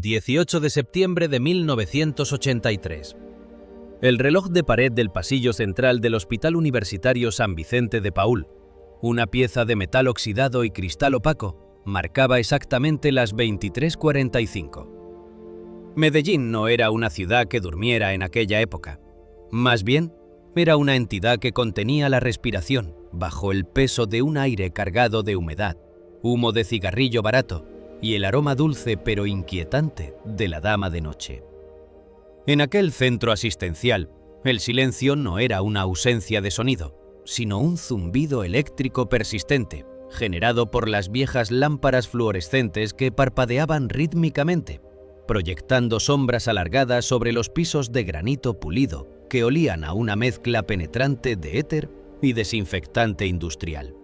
18 de septiembre de 1983. El reloj de pared del pasillo central del Hospital Universitario San Vicente de Paúl, una pieza de metal oxidado y cristal opaco, marcaba exactamente las 23:45. Medellín no era una ciudad que durmiera en aquella época. Más bien, era una entidad que contenía la respiración bajo el peso de un aire cargado de humedad, humo de cigarrillo barato y el aroma dulce pero inquietante de la dama de noche. En aquel centro asistencial, el silencio no era una ausencia de sonido, sino un zumbido eléctrico persistente, generado por las viejas lámparas fluorescentes que parpadeaban rítmicamente, proyectando sombras alargadas sobre los pisos de granito pulido que olían a una mezcla penetrante de éter y desinfectante industrial.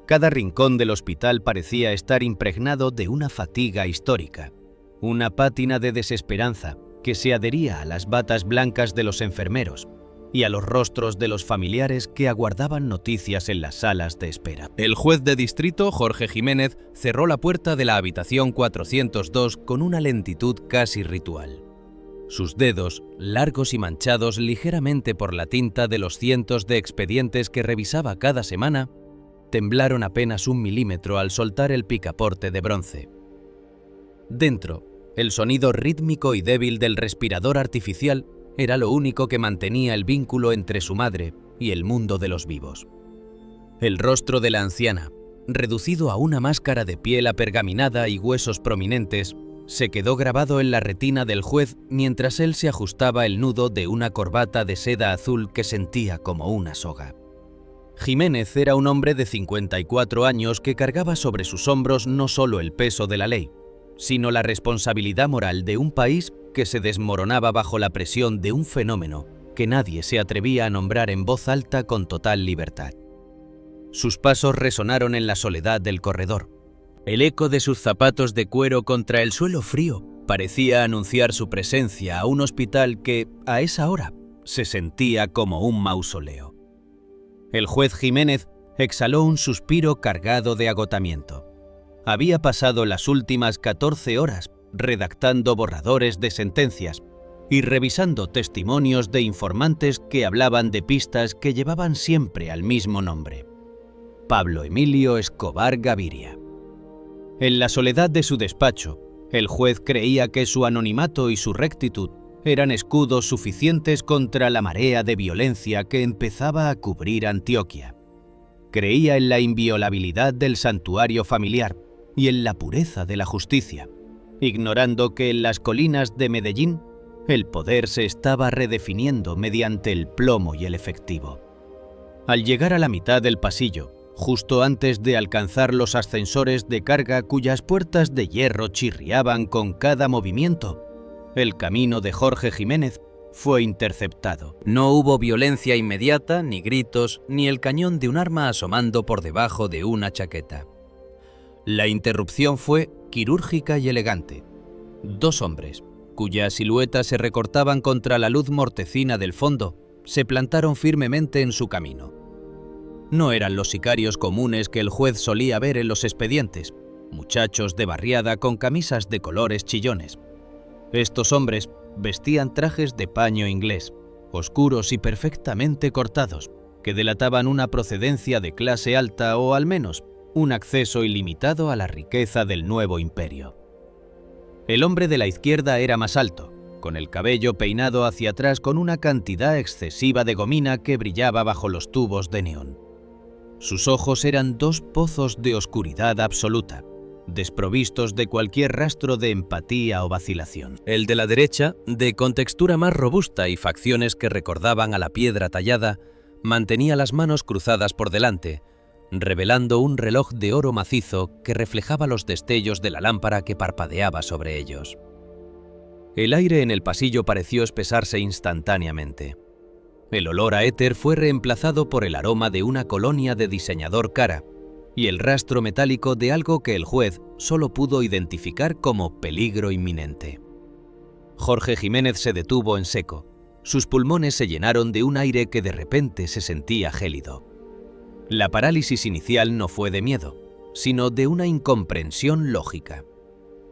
Cada rincón del hospital parecía estar impregnado de una fatiga histórica, una pátina de desesperanza que se adhería a las batas blancas de los enfermeros y a los rostros de los familiares que aguardaban noticias en las salas de espera. El juez de distrito, Jorge Jiménez, cerró la puerta de la habitación 402 con una lentitud casi ritual. Sus dedos, largos y manchados ligeramente por la tinta de los cientos de expedientes que revisaba cada semana, temblaron apenas 1 milímetro al soltar el picaporte de bronce. Dentro, el sonido rítmico y débil del respirador artificial era lo único que mantenía el vínculo entre su madre y el mundo de los vivos. El rostro de la anciana, reducido a una máscara de piel apergaminada y huesos prominentes, se quedó grabado en la retina del juez mientras él se ajustaba el nudo de una corbata de seda azul que sentía como una soga. Jiménez era un hombre de 54 años que cargaba sobre sus hombros no solo el peso de la ley, sino la responsabilidad moral de un país que se desmoronaba bajo la presión de un fenómeno que nadie se atrevía a nombrar en voz alta con total libertad. Sus pasos resonaron en la soledad del corredor. El eco de sus zapatos de cuero contra el suelo frío parecía anunciar su presencia a un hospital que, a esa hora, se sentía como un mausoleo. El juez Jiménez exhaló un suspiro cargado de agotamiento. Había pasado las últimas 14 horas redactando borradores de sentencias y revisando testimonios de informantes que hablaban de pistas que llevaban siempre al mismo nombre: Pablo Emilio Escobar Gaviria. En la soledad de su despacho, el juez creía que su anonimato y su rectitud eran escudos suficientes contra la marea de violencia que empezaba a cubrir Antioquia. Creía en la inviolabilidad del santuario familiar y en la pureza de la justicia, ignorando que en las colinas de Medellín el poder se estaba redefiniendo mediante el plomo y el efectivo. Al llegar a la mitad del pasillo, justo antes de alcanzar los ascensores de carga cuyas puertas de hierro chirriaban con cada movimiento, el camino de Jorge Jiménez fue interceptado. No hubo violencia inmediata, ni gritos, ni el cañón de un arma asomando por debajo de una chaqueta. La interrupción fue quirúrgica y elegante. 2 hombres, cuyas siluetas se recortaban contra la luz mortecina del fondo, se plantaron firmemente en su camino. No eran los sicarios comunes que el juez solía ver en los expedientes, muchachos de barriada con camisas de colores chillones. Estos hombres vestían trajes de paño inglés, oscuros y perfectamente cortados, que delataban una procedencia de clase alta o al menos un acceso ilimitado a la riqueza del nuevo imperio. El hombre de la izquierda era más alto, con el cabello peinado hacia atrás con una cantidad excesiva de gomina que brillaba bajo los tubos de neón. Sus ojos eran 2 pozos de oscuridad absoluta, desprovistos de cualquier rastro de empatía o vacilación. El de la derecha, de contextura más robusta y facciones que recordaban a la piedra tallada, mantenía las manos cruzadas por delante, revelando un reloj de oro macizo que reflejaba los destellos de la lámpara que parpadeaba sobre ellos. El aire en el pasillo pareció espesarse instantáneamente. El olor a éter fue reemplazado por el aroma de una colonia de diseñador cara y el rastro metálico de algo que el juez solo pudo identificar como peligro inminente. Jorge Jiménez se detuvo en seco. Sus pulmones se llenaron de un aire que de repente se sentía gélido. La parálisis inicial no fue de miedo, sino de una incomprensión lógica.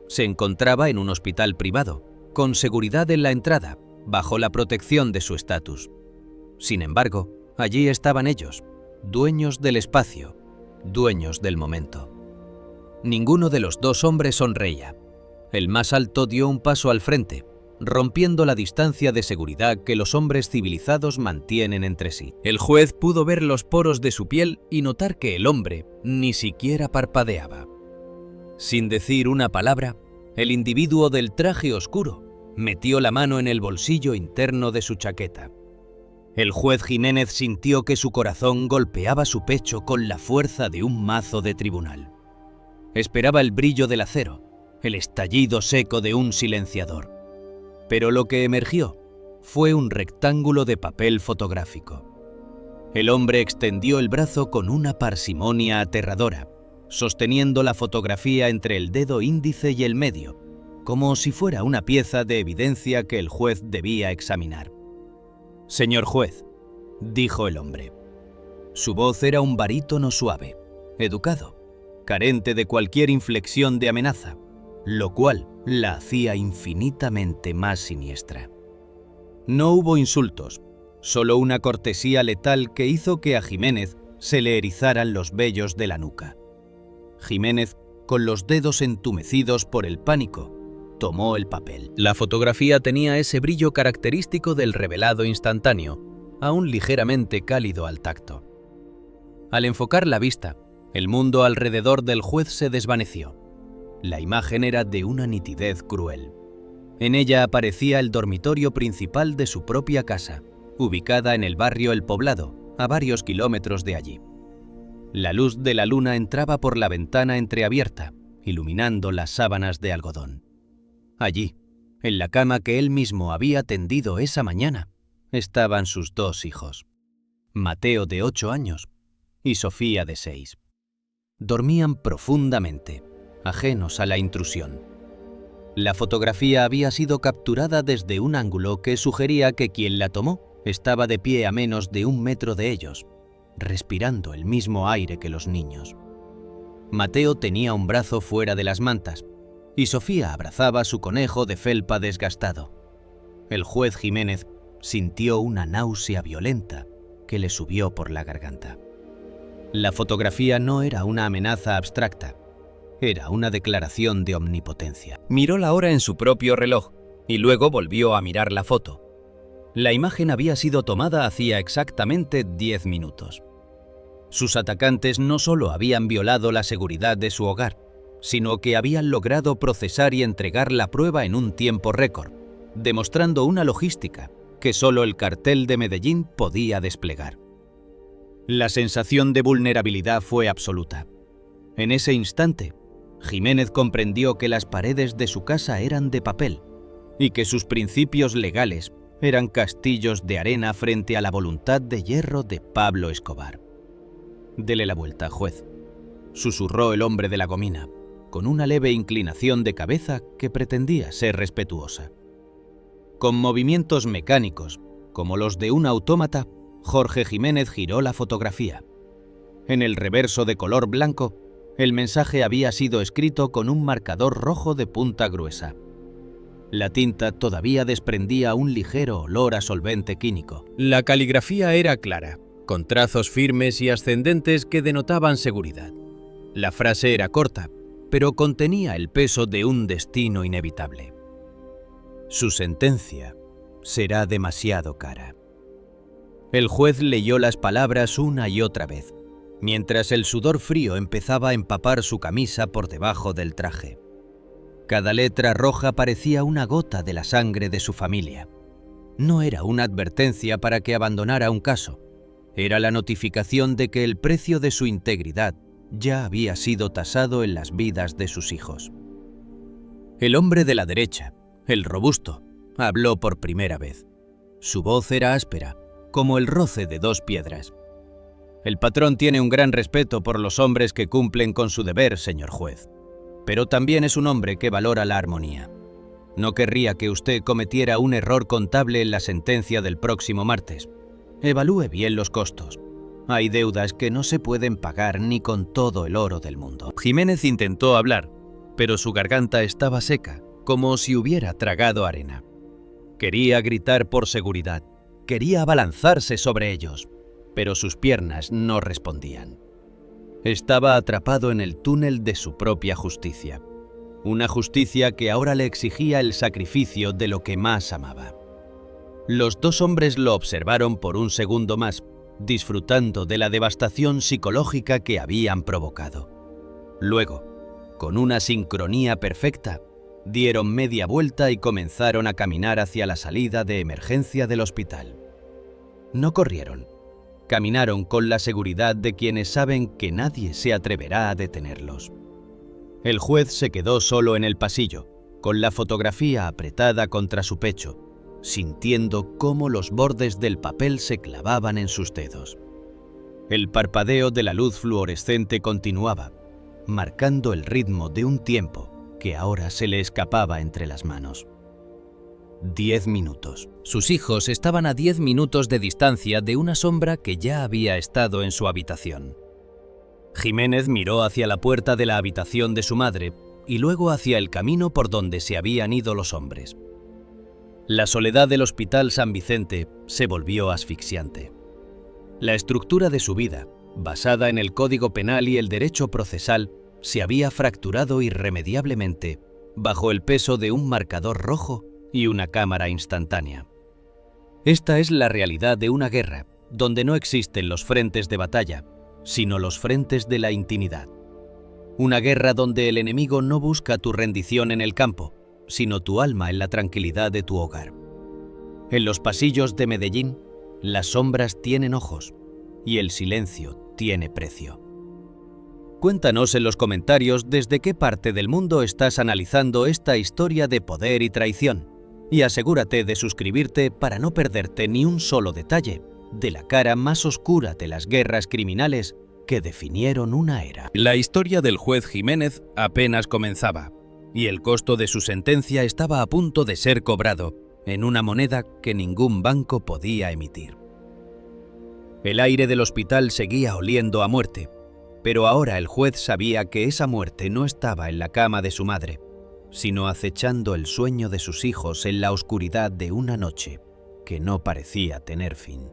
Se encontraba en un hospital privado, con seguridad en la entrada, bajo la protección de su estatus. Sin embargo, allí estaban ellos, dueños del espacio, dueños del momento. Ninguno de los dos hombres sonreía. El más alto dio un paso al frente, rompiendo la distancia de seguridad que los hombres civilizados mantienen entre sí. El juez pudo ver los poros de su piel y notar que el hombre ni siquiera parpadeaba. Sin decir una palabra, el individuo del traje oscuro metió la mano en el bolsillo interno de su chaqueta. El juez Jiménez sintió que su corazón golpeaba su pecho con la fuerza de un mazo de tribunal. Esperaba el brillo del acero, el estallido seco de un silenciador. Pero lo que emergió fue un rectángulo de papel fotográfico. El hombre extendió el brazo con una parsimonia aterradora, sosteniendo la fotografía entre el dedo índice y el medio, como si fuera una pieza de evidencia que el juez debía examinar. «Señor juez», dijo el hombre. Su voz era un barítono suave, educado, carente de cualquier inflexión de amenaza, lo cual la hacía infinitamente más siniestra. No hubo insultos, solo una cortesía letal que hizo que a Jiménez se le erizaran los vellos de la nuca. Jiménez, con los dedos entumecidos por el pánico, tomó el papel. La fotografía tenía ese brillo característico del revelado instantáneo, aún ligeramente cálido al tacto. Al enfocar la vista, el mundo alrededor del juez se desvaneció. La imagen era de una nitidez cruel. En ella aparecía el dormitorio principal de su propia casa, ubicada en el barrio El Poblado, a varios kilómetros de allí. La luz de la luna entraba por la ventana entreabierta, iluminando las sábanas de algodón. Allí, en la cama que él mismo había tendido esa mañana, estaban sus dos hijos, Mateo de 8 años y Sofía de 6. Dormían profundamente, ajenos a la intrusión. La fotografía había sido capturada desde un ángulo que sugería que quien la tomó estaba de pie a menos de 1 metro de ellos, respirando el mismo aire que los niños. Mateo tenía un brazo fuera de las mantas y Sofía abrazaba su conejo de felpa desgastado. El juez Jiménez sintió una náusea violenta que le subió por la garganta. La fotografía no era una amenaza abstracta, era una declaración de omnipotencia. Miró la hora en su propio reloj y luego volvió a mirar la foto. La imagen había sido tomada hacía exactamente 10 minutos. Sus atacantes no solo habían violado la seguridad de su hogar, sino que habían logrado procesar y entregar la prueba en un tiempo récord, demostrando una logística que solo el cartel de Medellín podía desplegar. La sensación de vulnerabilidad fue absoluta. En ese instante, Jiménez comprendió que las paredes de su casa eran de papel y que sus principios legales eran castillos de arena frente a la voluntad de hierro de Pablo Escobar. «Dele la vuelta, juez», susurró el hombre de la gomina, con una leve inclinación de cabeza que pretendía ser respetuosa. Con movimientos mecánicos, como los de un autómata, Jorge Jiménez giró la fotografía. En el reverso de color blanco, el mensaje había sido escrito con un marcador rojo de punta gruesa. La tinta todavía desprendía un ligero olor a solvente químico. La caligrafía era clara, con trazos firmes y ascendentes que denotaban seguridad. La frase era corta, pero contenía el peso de un destino inevitable. Su sentencia será demasiado cara. El juez leyó las palabras una y otra vez, mientras el sudor frío empezaba a empapar su camisa por debajo del traje. Cada letra roja parecía una gota de la sangre de su familia. No era una advertencia para que abandonara un caso, era la notificación de que el precio de su integridad ya había sido tasado en las vidas de sus hijos. El hombre de la derecha, el robusto, habló por primera vez. Su voz era áspera, como el roce de 2 piedras. «El patrón tiene un gran respeto por los hombres que cumplen con su deber, señor juez, pero también es un hombre que valora la armonía. No querría que usted cometiera un error contable en la sentencia del próximo martes. Evalúe bien los costos. Hay deudas que no se pueden pagar ni con todo el oro del mundo». Jiménez intentó hablar, pero su garganta estaba seca, como si hubiera tragado arena. Quería gritar por seguridad, quería abalanzarse sobre ellos, pero sus piernas no respondían. Estaba atrapado en el túnel de su propia justicia, una justicia que ahora le exigía el sacrificio de lo que más amaba. Los dos hombres lo observaron por un segundo más, disfrutando de la devastación psicológica que habían provocado. Luego, con una sincronía perfecta, dieron media vuelta y comenzaron a caminar hacia la salida de emergencia del hospital. No corrieron. Caminaron con la seguridad de quienes saben que nadie se atreverá a detenerlos. El juez se quedó solo en el pasillo, con la fotografía apretada contra su pecho, sintiendo cómo los bordes del papel se clavaban en sus dedos. El parpadeo de la luz fluorescente continuaba, marcando el ritmo de un tiempo que ahora se le escapaba entre las manos. 10 minutos. Sus hijos estaban a 10 minutos de distancia de una sombra que ya había estado en su habitación. Jiménez miró hacia la puerta de la habitación de su madre y luego hacia el camino por donde se habían ido los hombres. La soledad del Hospital San Vicente se volvió asfixiante. La estructura de su vida, basada en el Código Penal y el derecho procesal, se había fracturado irremediablemente bajo el peso de un marcador rojo y una cámara instantánea. Esta es la realidad de una guerra, donde no existen los frentes de batalla, sino los frentes de la intimidad. Una guerra donde el enemigo no busca tu rendición en el campo, sino tu alma en la tranquilidad de tu hogar. En los pasillos de Medellín, las sombras tienen ojos y el silencio tiene precio. Cuéntanos en los comentarios desde qué parte del mundo estás analizando esta historia de poder y traición, y asegúrate de suscribirte para no perderte ni un solo detalle de la cara más oscura de las guerras criminales que definieron una era. La historia del juez Jiménez apenas comenzaba, y el costo de su sentencia estaba a punto de ser cobrado en una moneda que ningún banco podía emitir. El aire del hospital seguía oliendo a muerte, pero ahora el juez sabía que esa muerte no estaba en la cama de su madre, sino acechando el sueño de sus hijos en la oscuridad de una noche que no parecía tener fin.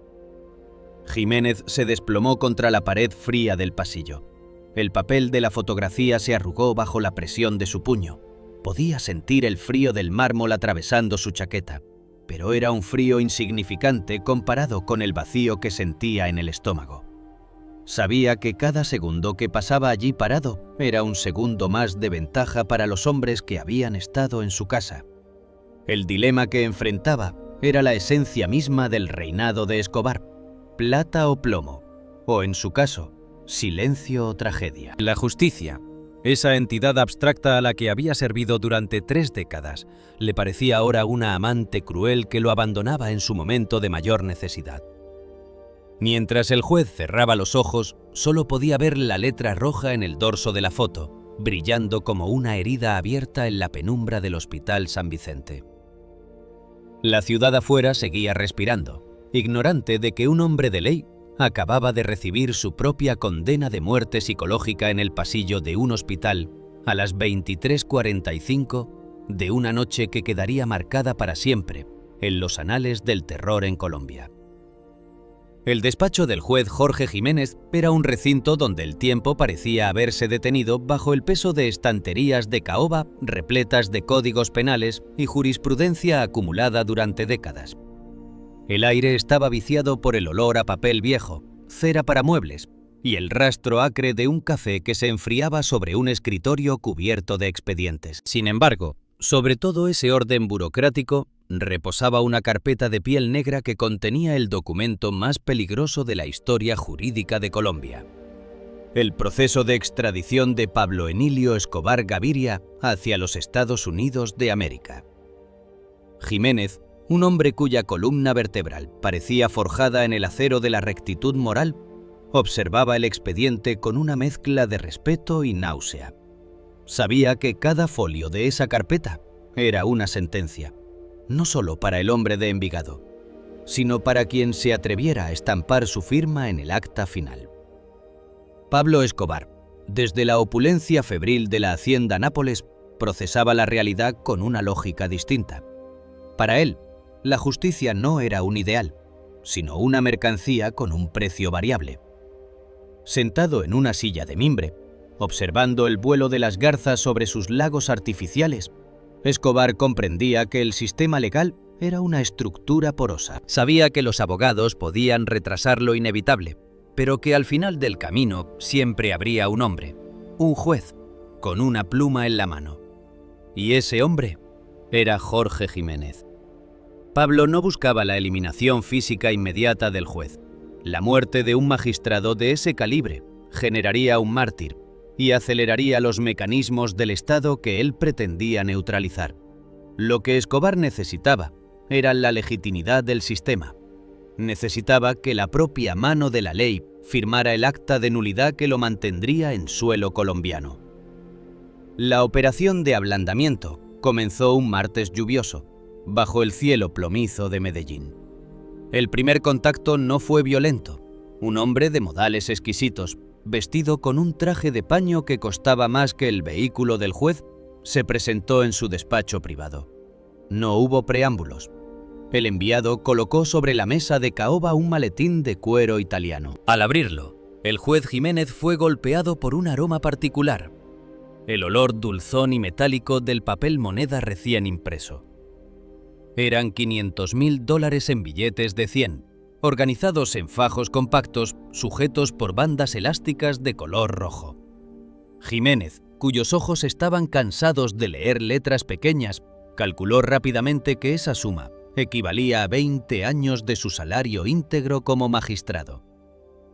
Jiménez se desplomó contra la pared fría del pasillo. El papel de la fotografía se arrugó bajo la presión de su puño. Podía sentir el frío del mármol atravesando su chaqueta, pero era un frío insignificante comparado con el vacío que sentía en el estómago. Sabía que cada segundo que pasaba allí parado era un segundo más de ventaja para los hombres que habían estado en su casa. El dilema que enfrentaba era la esencia misma del reinado de Escobar: plata o plomo, o en su caso, silencio o tragedia. La justicia, esa entidad abstracta a la que había servido durante 3 décadas, le parecía ahora una amante cruel que lo abandonaba en su momento de mayor necesidad. Mientras el juez cerraba los ojos, solo podía ver la letra roja en el dorso de la foto, brillando como una herida abierta en la penumbra del Hospital San Vicente. La ciudad afuera seguía respirando, ignorante de que un hombre de ley acababa de recibir su propia condena de muerte psicológica en el pasillo de un hospital a las 23:45 de una noche que quedaría marcada para siempre en los anales del terror en Colombia. El despacho del juez Jorge Jiménez era un recinto donde el tiempo parecía haberse detenido bajo el peso de estanterías de caoba repletas de códigos penales y jurisprudencia acumulada durante décadas. El aire estaba viciado por el olor a papel viejo, cera para muebles y el rastro acre de un café que se enfriaba sobre un escritorio cubierto de expedientes. Sin embargo, sobre todo ese orden burocrático, reposaba una carpeta de piel negra que contenía el documento más peligroso de la historia jurídica de Colombia: el proceso de extradición de Pablo Emilio Escobar Gaviria hacia los Estados Unidos de América. Jiménez, un hombre cuya columna vertebral parecía forjada en el acero de la rectitud moral, observaba el expediente con una mezcla de respeto y náusea. Sabía que cada folio de esa carpeta era una sentencia, no solo para el hombre de Envigado, sino para quien se atreviera a estampar su firma en el acta final. Pablo Escobar, desde la opulencia febril de la hacienda Nápoles, procesaba la realidad con una lógica distinta. Para él, la justicia no era un ideal, sino una mercancía con un precio variable. Sentado en una silla de mimbre, observando el vuelo de las garzas sobre sus lagos artificiales, Escobar comprendía que el sistema legal era una estructura porosa. Sabía que los abogados podían retrasar lo inevitable, pero que al final del camino siempre habría un hombre, un juez, con una pluma en la mano. Y ese hombre era Jorge Jiménez. Pablo no buscaba la eliminación física inmediata del juez. La muerte de un magistrado de ese calibre generaría un mártir y aceleraría los mecanismos del Estado que él pretendía neutralizar. Lo que Escobar necesitaba era la legitimidad del sistema. Necesitaba que la propia mano de la ley firmara el acta de nulidad que lo mantendría en suelo colombiano. La operación de ablandamiento comenzó un martes lluvioso, bajo el cielo plomizo de Medellín. El primer contacto no fue violento. Un hombre de modales exquisitos, vestido con un traje de paño que costaba más que el vehículo del juez, se presentó en su despacho privado. No hubo preámbulos. El enviado colocó sobre la mesa de caoba un maletín de cuero italiano. Al abrirlo, el juez Jiménez fue golpeado por un aroma particular, el olor dulzón y metálico del papel moneda recién impreso. Eran $500.000 en billetes de 100, organizados en fajos compactos sujetos por bandas elásticas de color rojo. Jiménez, cuyos ojos estaban cansados de leer letras pequeñas, calculó rápidamente que esa suma equivalía a 20 años de su salario íntegro como magistrado.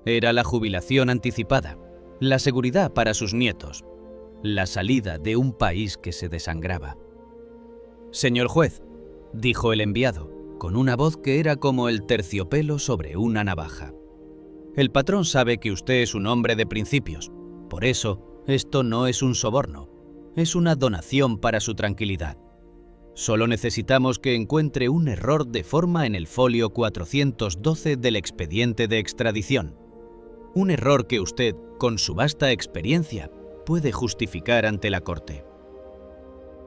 Era la jubilación anticipada, la seguridad para sus nietos, la salida de un país que se desangraba. «Señor juez», dijo el enviado, con una voz que era como el terciopelo sobre una navaja. «El patrón sabe que usted es un hombre de principios. Por eso, esto no es un soborno, es una donación para su tranquilidad. Solo necesitamos que encuentre un error de forma en el folio 412 del expediente de extradición. Un error que usted, con su vasta experiencia, puede justificar ante la corte».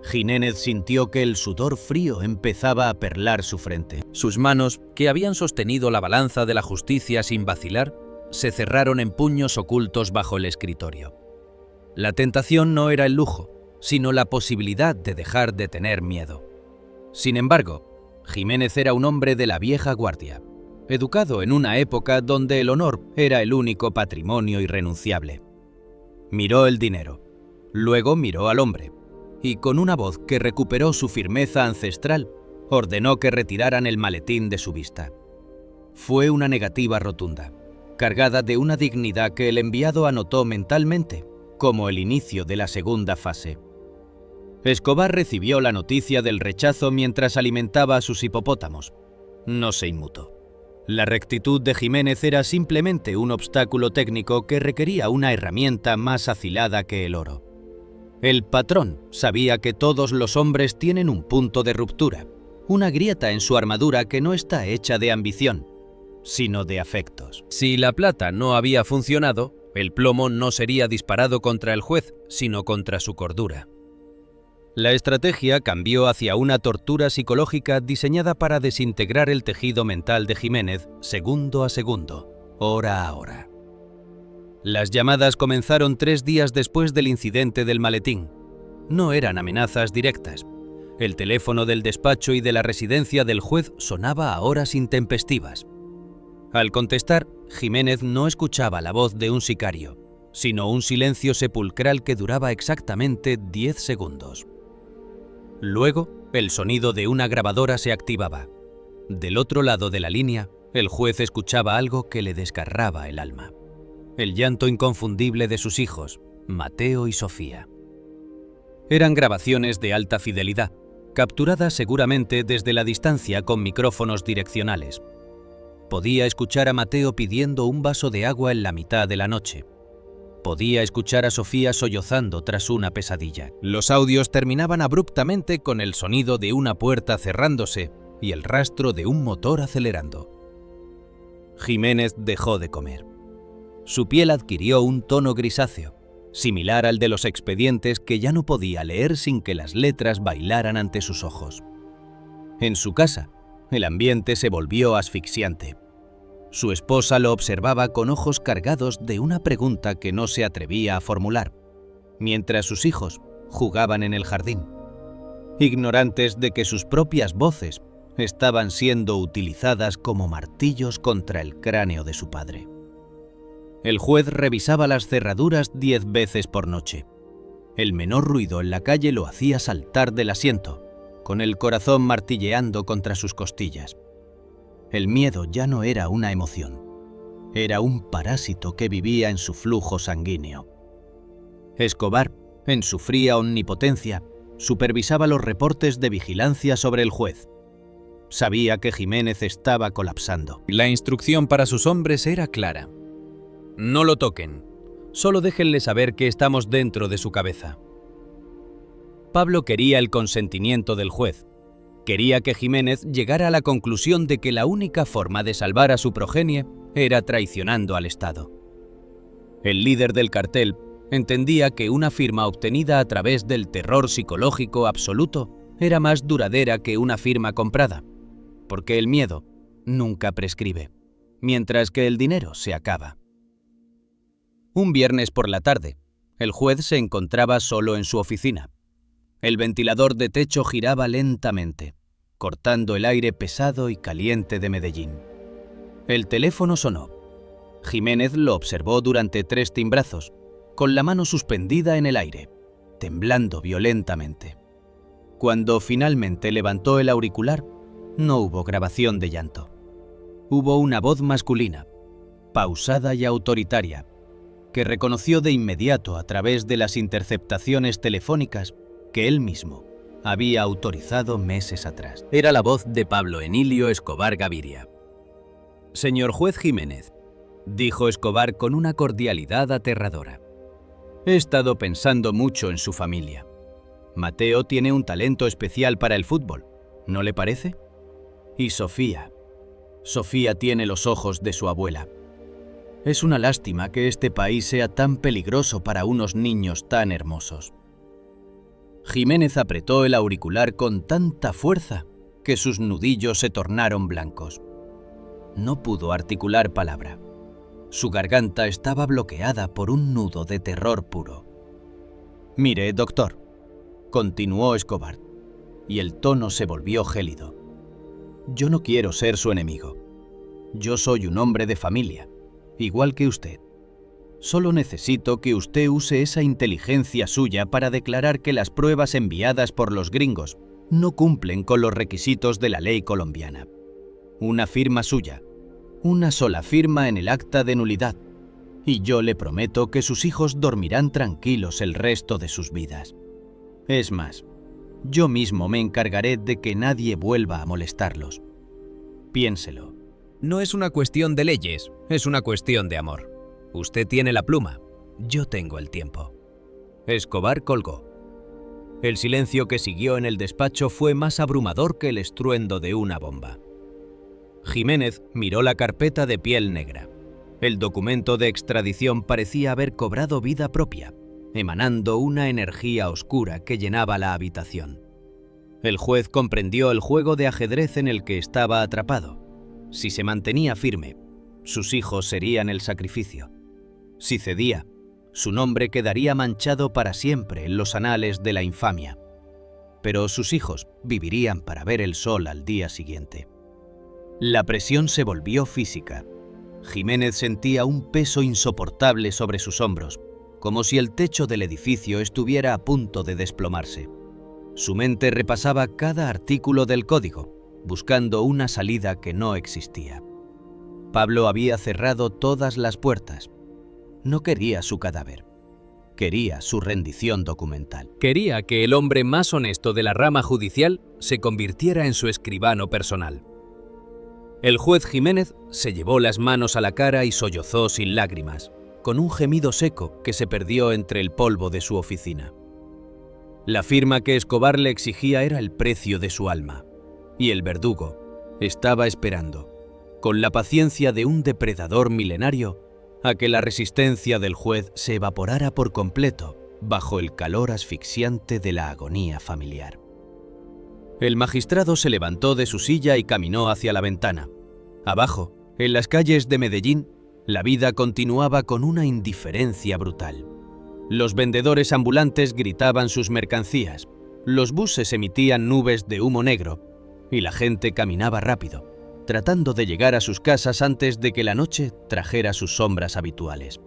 Jiménez sintió que el sudor frío empezaba a perlar su frente. Sus manos, que habían sostenido la balanza de la justicia sin vacilar, se cerraron en puños ocultos bajo el escritorio. La tentación no era el lujo, sino la posibilidad de dejar de tener miedo. Sin embargo, Jiménez era un hombre de la vieja guardia, educado en una época donde el honor era el único patrimonio irrenunciable. Miró el dinero, luego miró al hombre, y con una voz que recuperó su firmeza ancestral, ordenó que retiraran el maletín de su vista. Fue una negativa rotunda, cargada de una dignidad que el enviado anotó mentalmente como el inicio de la segunda fase. Escobar recibió la noticia del rechazo mientras alimentaba a sus hipopótamos. No se inmutó. La rectitud de Jiménez era simplemente un obstáculo técnico que requería una herramienta más afilada que el oro. El patrón sabía que todos los hombres tienen un punto de ruptura, una grieta en su armadura que no está hecha de ambición, sino de afectos. Si la plata no había funcionado, el plomo no sería disparado contra el juez, sino contra su cordura. La estrategia cambió hacia una tortura psicológica diseñada para desintegrar el tejido mental de Jiménez segundo a segundo, hora a hora. Las llamadas comenzaron 3 días después del incidente del maletín. No eran amenazas directas. El teléfono del despacho y de la residencia del juez sonaba a horas intempestivas. Al contestar, Jiménez no escuchaba la voz de un sicario, sino un silencio sepulcral que duraba exactamente 10 segundos. Luego, el sonido de una grabadora se activaba. Del otro lado de la línea, el juez escuchaba algo que le desgarraba el alma. El llanto inconfundible de sus hijos, Mateo y Sofía. Eran grabaciones de alta fidelidad, capturadas seguramente desde la distancia con micrófonos direccionales. Podía escuchar a Mateo pidiendo un vaso de agua en la mitad de la noche. Podía escuchar a Sofía sollozando tras una pesadilla. Los audios terminaban abruptamente con el sonido de una puerta cerrándose y el rastro de un motor acelerando. Jiménez dejó de comer. Su piel adquirió un tono grisáceo. similar al de los expedientes que ya no podía leer sin que las letras bailaran ante sus ojos. En su casa, el ambiente se volvió asfixiante. Su esposa lo observaba con ojos cargados de una pregunta que no se atrevía a formular, mientras sus hijos jugaban en el jardín, ignorantes de que sus propias voces estaban siendo utilizadas como martillos contra el cráneo de su padre. El juez revisaba las cerraduras 10 veces por noche. El menor ruido en la calle lo hacía saltar del asiento, con el corazón martilleando contra sus costillas. El miedo ya no era una emoción, era un parásito que vivía en su flujo sanguíneo. Escobar, en su fría omnipotencia, supervisaba los reportes de vigilancia sobre el juez. Sabía que Jiménez estaba colapsando. La instrucción para sus hombres era clara. No lo toquen, solo déjenle saber que estamos dentro de su cabeza. Pablo quería el consentimiento del juez. Quería que Jiménez llegara a la conclusión de que la única forma de salvar a su progenie era traicionando al Estado. El líder del cartel entendía que una firma obtenida a través del terror psicológico absoluto era más duradera que una firma comprada, porque el miedo nunca prescribe, mientras que el dinero se acaba. Un viernes por la tarde, el juez se encontraba solo en su oficina. El ventilador de techo giraba lentamente, cortando el aire pesado y caliente de Medellín. El teléfono sonó. Jiménez lo observó durante 3 timbrazos, con la mano suspendida en el aire, temblando violentamente. Cuando finalmente levantó el auricular, no hubo grabación de llanto. Hubo una voz masculina, pausada y autoritaria, que reconoció de inmediato a través de las interceptaciones telefónicas que él mismo había autorizado meses atrás. Era la voz de Pablo Emilio Escobar Gaviria. «Señor juez Jiménez», dijo Escobar con una cordialidad aterradora. «He estado pensando mucho en su familia. Mateo tiene un talento especial para el fútbol, ¿no le parece? Y Sofía tiene los ojos de su abuela. Es una lástima que este país sea tan peligroso para unos niños tan hermosos». Jiménez apretó el auricular con tanta fuerza que sus nudillos se tornaron blancos. No pudo articular palabra. Su garganta estaba bloqueada por un nudo de terror puro. «Mire, doctor», continuó Escobar, y el tono se volvió gélido. «Yo no quiero ser su enemigo. Yo soy un hombre de familia, igual que usted. Solo necesito que usted use esa inteligencia suya para declarar que las pruebas enviadas por los gringos no cumplen con los requisitos de la ley colombiana. Una firma suya, una sola firma en el acta de nulidad, y yo le prometo que sus hijos dormirán tranquilos el resto de sus vidas. Es más, yo mismo me encargaré de que nadie vuelva a molestarlos. Piénselo». «No es una cuestión de leyes, es una cuestión de amor. Usted tiene la pluma, yo tengo el tiempo». Escobar colgó. El silencio que siguió en el despacho fue más abrumador que el estruendo de una bomba. Jiménez miró la carpeta de piel negra. El documento de extradición parecía haber cobrado vida propia, emanando una energía oscura que llenaba la habitación. El juez comprendió el juego de ajedrez en el que estaba atrapado. Si se mantenía firme, sus hijos serían el sacrificio. Si cedía, su nombre quedaría manchado para siempre en los anales de la infamia. Pero sus hijos vivirían para ver el sol al día siguiente. La presión se volvió física. Jiménez sentía un peso insoportable sobre sus hombros, como si el techo del edificio estuviera a punto de desplomarse. Su mente repasaba cada artículo del código, buscando una salida que no existía. Pablo había cerrado todas las puertas. No quería su cadáver. Quería su rendición documental. Quería que el hombre más honesto de la rama judicial se convirtiera en su escribano personal. El juez Jiménez se llevó las manos a la cara y sollozó sin lágrimas, con un gemido seco que se perdió entre el polvo de su oficina. La firma que Escobar le exigía era el precio de su alma, y el verdugo estaba esperando, con la paciencia de un depredador milenario, a que la resistencia del juez se evaporara por completo bajo el calor asfixiante de la agonía familiar. El magistrado se levantó de su silla y caminó hacia la ventana. Abajo, en las calles de Medellín, la vida continuaba con una indiferencia brutal. Los vendedores ambulantes gritaban sus mercancías, los buses emitían nubes de humo negro y la gente caminaba rápido, tratando de llegar a sus casas antes de que la noche trajera sus sombras habituales.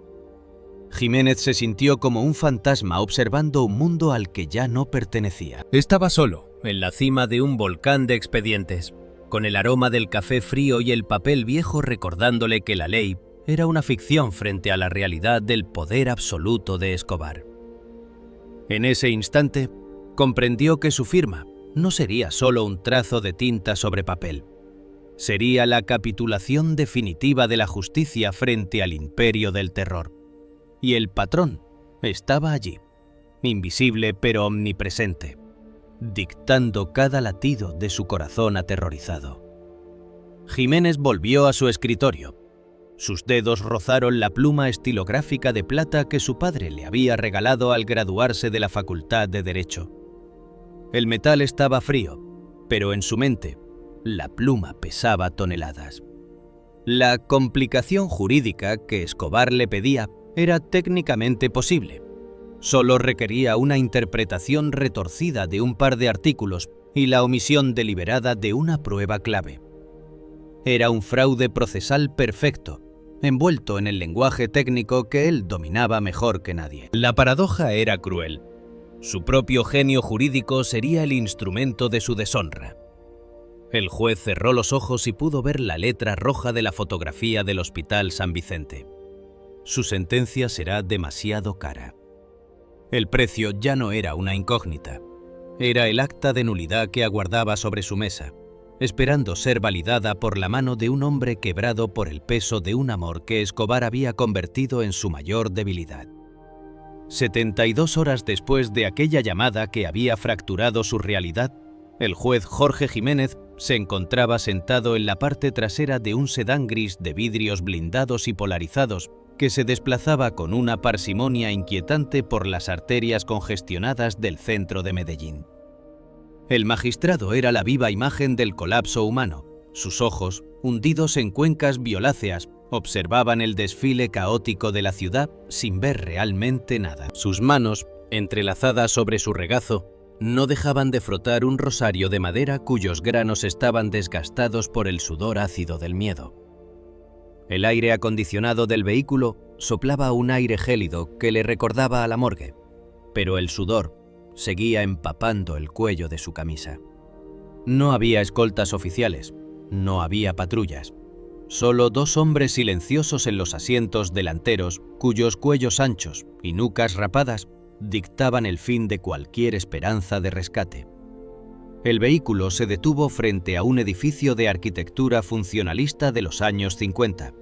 Jiménez se sintió como un fantasma observando un mundo al que ya no pertenecía. Estaba solo, en la cima de un volcán de expedientes, con el aroma del café frío y el papel viejo recordándole que la ley era una ficción frente a la realidad del poder absoluto de Escobar. En ese instante, comprendió que su firma no sería solo un trazo de tinta sobre papel. Sería la capitulación definitiva de la justicia frente al imperio del terror. Y el patrón estaba allí, invisible pero omnipresente, dictando cada latido de su corazón aterrorizado. Jiménez volvió a su escritorio. Sus dedos rozaron la pluma estilográfica de plata que su padre le había regalado al graduarse de la Facultad de Derecho. El metal estaba frío, pero en su mente, la pluma pesaba toneladas. La complicación jurídica que Escobar le pedía era técnicamente posible. Solo requería una interpretación retorcida de un par de artículos y la omisión deliberada de una prueba clave. Era un fraude procesal perfecto, envuelto en el lenguaje técnico que él dominaba mejor que nadie. La paradoja era cruel. Su propio genio jurídico sería el instrumento de su deshonra. El juez cerró los ojos y pudo ver la letra roja de la fotografía del Hospital San Vicente. Su sentencia será demasiado cara. El precio ya no era una incógnita. Era el acta de nulidad que aguardaba sobre su mesa, esperando ser validada por la mano de un hombre quebrado por el peso de un amor que Escobar había convertido en su mayor debilidad. 72 horas después de aquella llamada que había fracturado su realidad, el juez Jorge Jiménez se encontraba sentado en la parte trasera de un sedán gris de vidrios blindados y polarizados que se desplazaba con una parsimonia inquietante por las arterias congestionadas del centro de Medellín. El magistrado era la viva imagen del colapso humano. Sus ojos, hundidos en cuencas violáceas, observaban el desfile caótico de la ciudad sin ver realmente nada. Sus manos, entrelazadas sobre su regazo, no dejaban de frotar un rosario de madera cuyos granos estaban desgastados por el sudor ácido del miedo. El aire acondicionado del vehículo soplaba un aire gélido que le recordaba a la morgue, pero el sudor seguía empapando el cuello de su camisa. No había escoltas oficiales, no había patrullas, solo dos hombres silenciosos en los asientos delanteros cuyos cuellos anchos y nucas rapadas dictaban el fin de cualquier esperanza de rescate. El vehículo se detuvo frente a un edificio de arquitectura funcionalista de los años 50.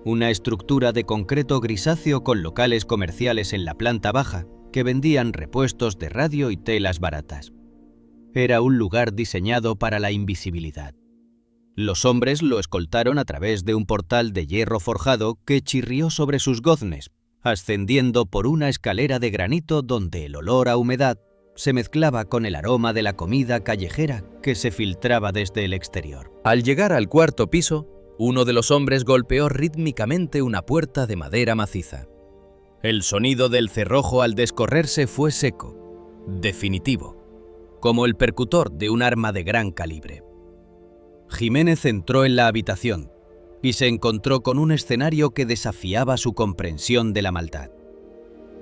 Una estructura de concreto grisáceo con locales comerciales en la planta baja que vendían repuestos de radio y telas baratas. Era un lugar diseñado para la invisibilidad. Los hombres lo escoltaron a través de un portal de hierro forjado que chirrió sobre sus goznes, ascendiendo por una escalera de granito donde el olor a humedad se mezclaba con el aroma de la comida callejera que se filtraba desde el exterior. Al llegar al cuarto piso, uno de los hombres golpeó rítmicamente una puerta de madera maciza. El sonido del cerrojo al descorrerse fue seco, definitivo, como el percutor de un arma de gran calibre. Jiménez entró en la habitación y se encontró con un escenario que desafiaba su comprensión de la maldad.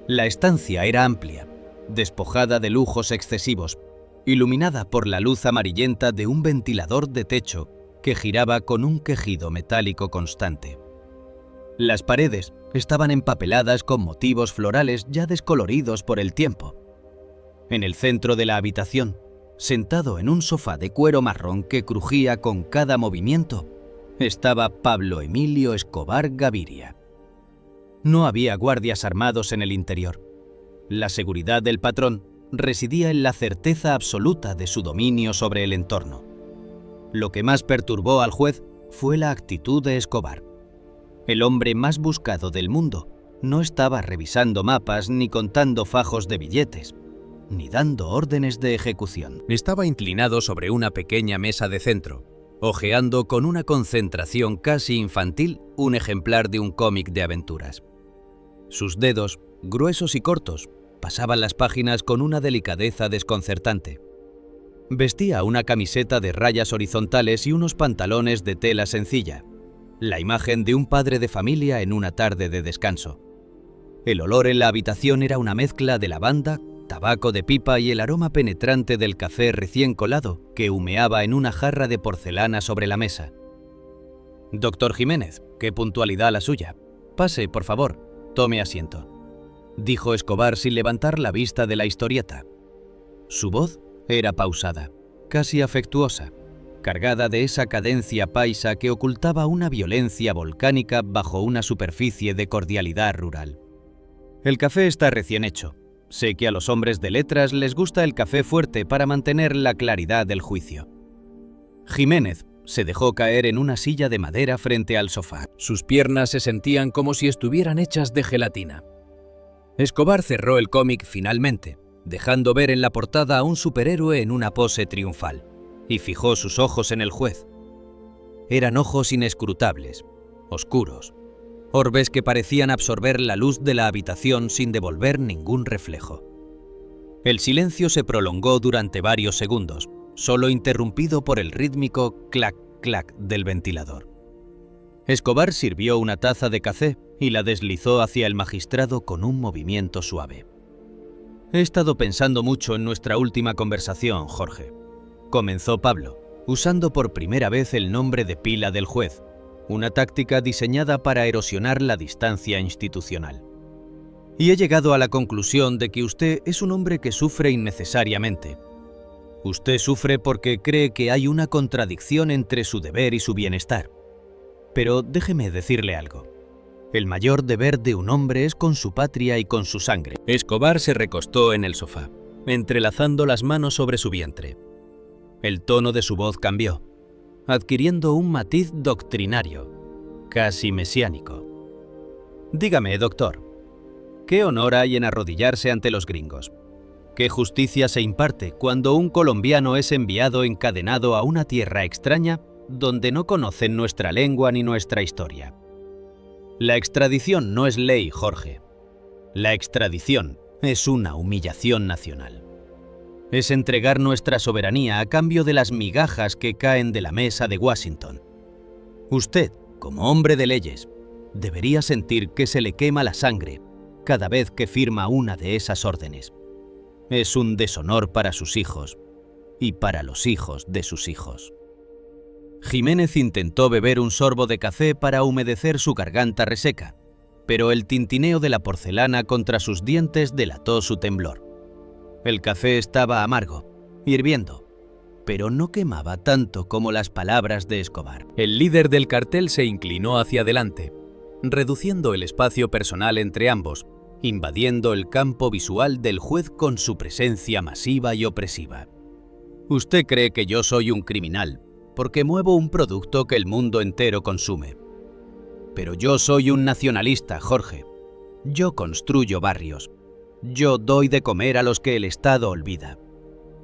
La estancia era amplia, despojada de lujos excesivos, iluminada por la luz amarillenta de un ventilador de techo que giraba con un quejido metálico constante. Las paredes estaban empapeladas con motivos florales ya descoloridos por el tiempo. En el centro de la habitación, sentado en un sofá de cuero marrón que crujía con cada movimiento, estaba Pablo Emilio Escobar Gaviria. No había guardias armados en el interior. La seguridad del patrón residía en la certeza absoluta de su dominio sobre el entorno. Lo que más perturbó al juez fue la actitud de Escobar. El hombre más buscado del mundo no estaba revisando mapas ni contando fajos de billetes, ni dando órdenes de ejecución. Estaba inclinado sobre una pequeña mesa de centro, hojeando con una concentración casi infantil un ejemplar de un cómic de aventuras. Sus dedos, gruesos y cortos, pasaban las páginas con una delicadeza desconcertante. Vestía una camiseta de rayas horizontales y unos pantalones de tela sencilla, la imagen de un padre de familia en una tarde de descanso. El olor en la habitación era una mezcla de lavanda, tabaco de pipa y el aroma penetrante del café recién colado que humeaba en una jarra de porcelana sobre la mesa. «Doctor Jiménez, qué puntualidad la suya. Pase, por favor, tome asiento», dijo Escobar sin levantar la vista de la historieta. Su voz era pausada, casi afectuosa, cargada de esa cadencia paisa que ocultaba una violencia volcánica bajo una superficie de cordialidad rural. «El café está recién hecho. Sé que a los hombres de letras les gusta el café fuerte para mantener la claridad del juicio». Jiménez se dejó caer en una silla de madera frente al sofá. Sus piernas se sentían como si estuvieran hechas de gelatina. Escobar cerró el cómic finalmente, dejando ver en la portada a un superhéroe en una pose triunfal, y fijó sus ojos en el juez. Eran ojos inescrutables, oscuros, orbes que parecían absorber la luz de la habitación sin devolver ningún reflejo. El silencio se prolongó durante varios segundos, solo interrumpido por el rítmico clac-clac del ventilador. Escobar sirvió una taza de café y la deslizó hacia el magistrado con un movimiento suave. «He estado pensando mucho en nuestra última conversación, Jorge», comenzó Pablo, usando por primera vez el nombre de pila del juez, una táctica diseñada para erosionar la distancia institucional. «Y he llegado a la conclusión de que usted es un hombre que sufre innecesariamente. Usted sufre porque cree que hay una contradicción entre su deber y su bienestar. Pero déjeme decirle algo. El mayor deber de un hombre es con su patria y con su sangre». Escobar se recostó en el sofá, entrelazando las manos sobre su vientre. El tono de su voz cambió, adquiriendo un matiz doctrinario, casi mesiánico. «Dígame, doctor, ¿qué honor hay en arrodillarse ante los gringos? ¿Qué justicia se imparte cuando un colombiano es enviado encadenado a una tierra extraña donde no conocen nuestra lengua ni nuestra historia? La extradición no es ley, Jorge. La extradición es una humillación nacional. Es entregar nuestra soberanía a cambio de las migajas que caen de la mesa de Washington. Usted, como hombre de leyes, debería sentir que se le quema la sangre cada vez que firma una de esas órdenes. Es un deshonor para sus hijos y para los hijos de sus hijos». Jiménez intentó beber un sorbo de café para humedecer su garganta reseca, pero el tintineo de la porcelana contra sus dientes delató su temblor. El café estaba amargo, hirviendo, pero no quemaba tanto como las palabras de Escobar. El líder del cartel se inclinó hacia adelante, reduciendo el espacio personal entre ambos, invadiendo el campo visual del juez con su presencia masiva y opresiva. «Usted cree que yo soy un criminal porque muevo un producto que el mundo entero consume. Pero yo soy un nacionalista, Jorge. Yo construyo barrios. Yo doy de comer a los que el Estado olvida.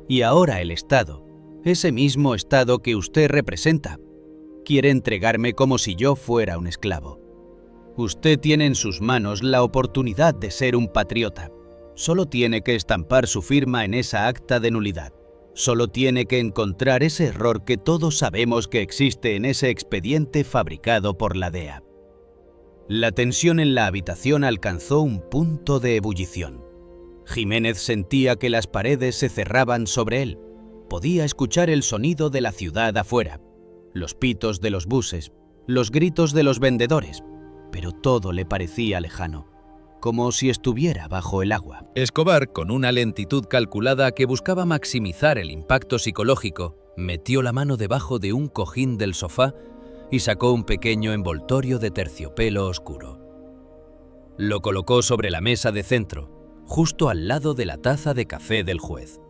Y ahora el Estado, ese mismo Estado que usted representa, quiere entregarme como si yo fuera un esclavo. Usted tiene en sus manos la oportunidad de ser un patriota. Solo tiene que estampar su firma en esa acta de nulidad. Solo tiene que encontrar ese error que todos sabemos que existe en ese expediente fabricado por la DEA». La tensión en la habitación alcanzó un punto de ebullición. Jiménez sentía que las paredes se cerraban sobre él. Podía escuchar el sonido de la ciudad afuera, los pitos de los buses, los gritos de los vendedores, pero todo le parecía lejano, como si estuviera bajo el agua. Escobar, con una lentitud calculada que buscaba maximizar el impacto psicológico, metió la mano debajo de un cojín del sofá y sacó un pequeño envoltorio de terciopelo oscuro. Lo colocó sobre la mesa de centro, justo al lado de la taza de café del juez.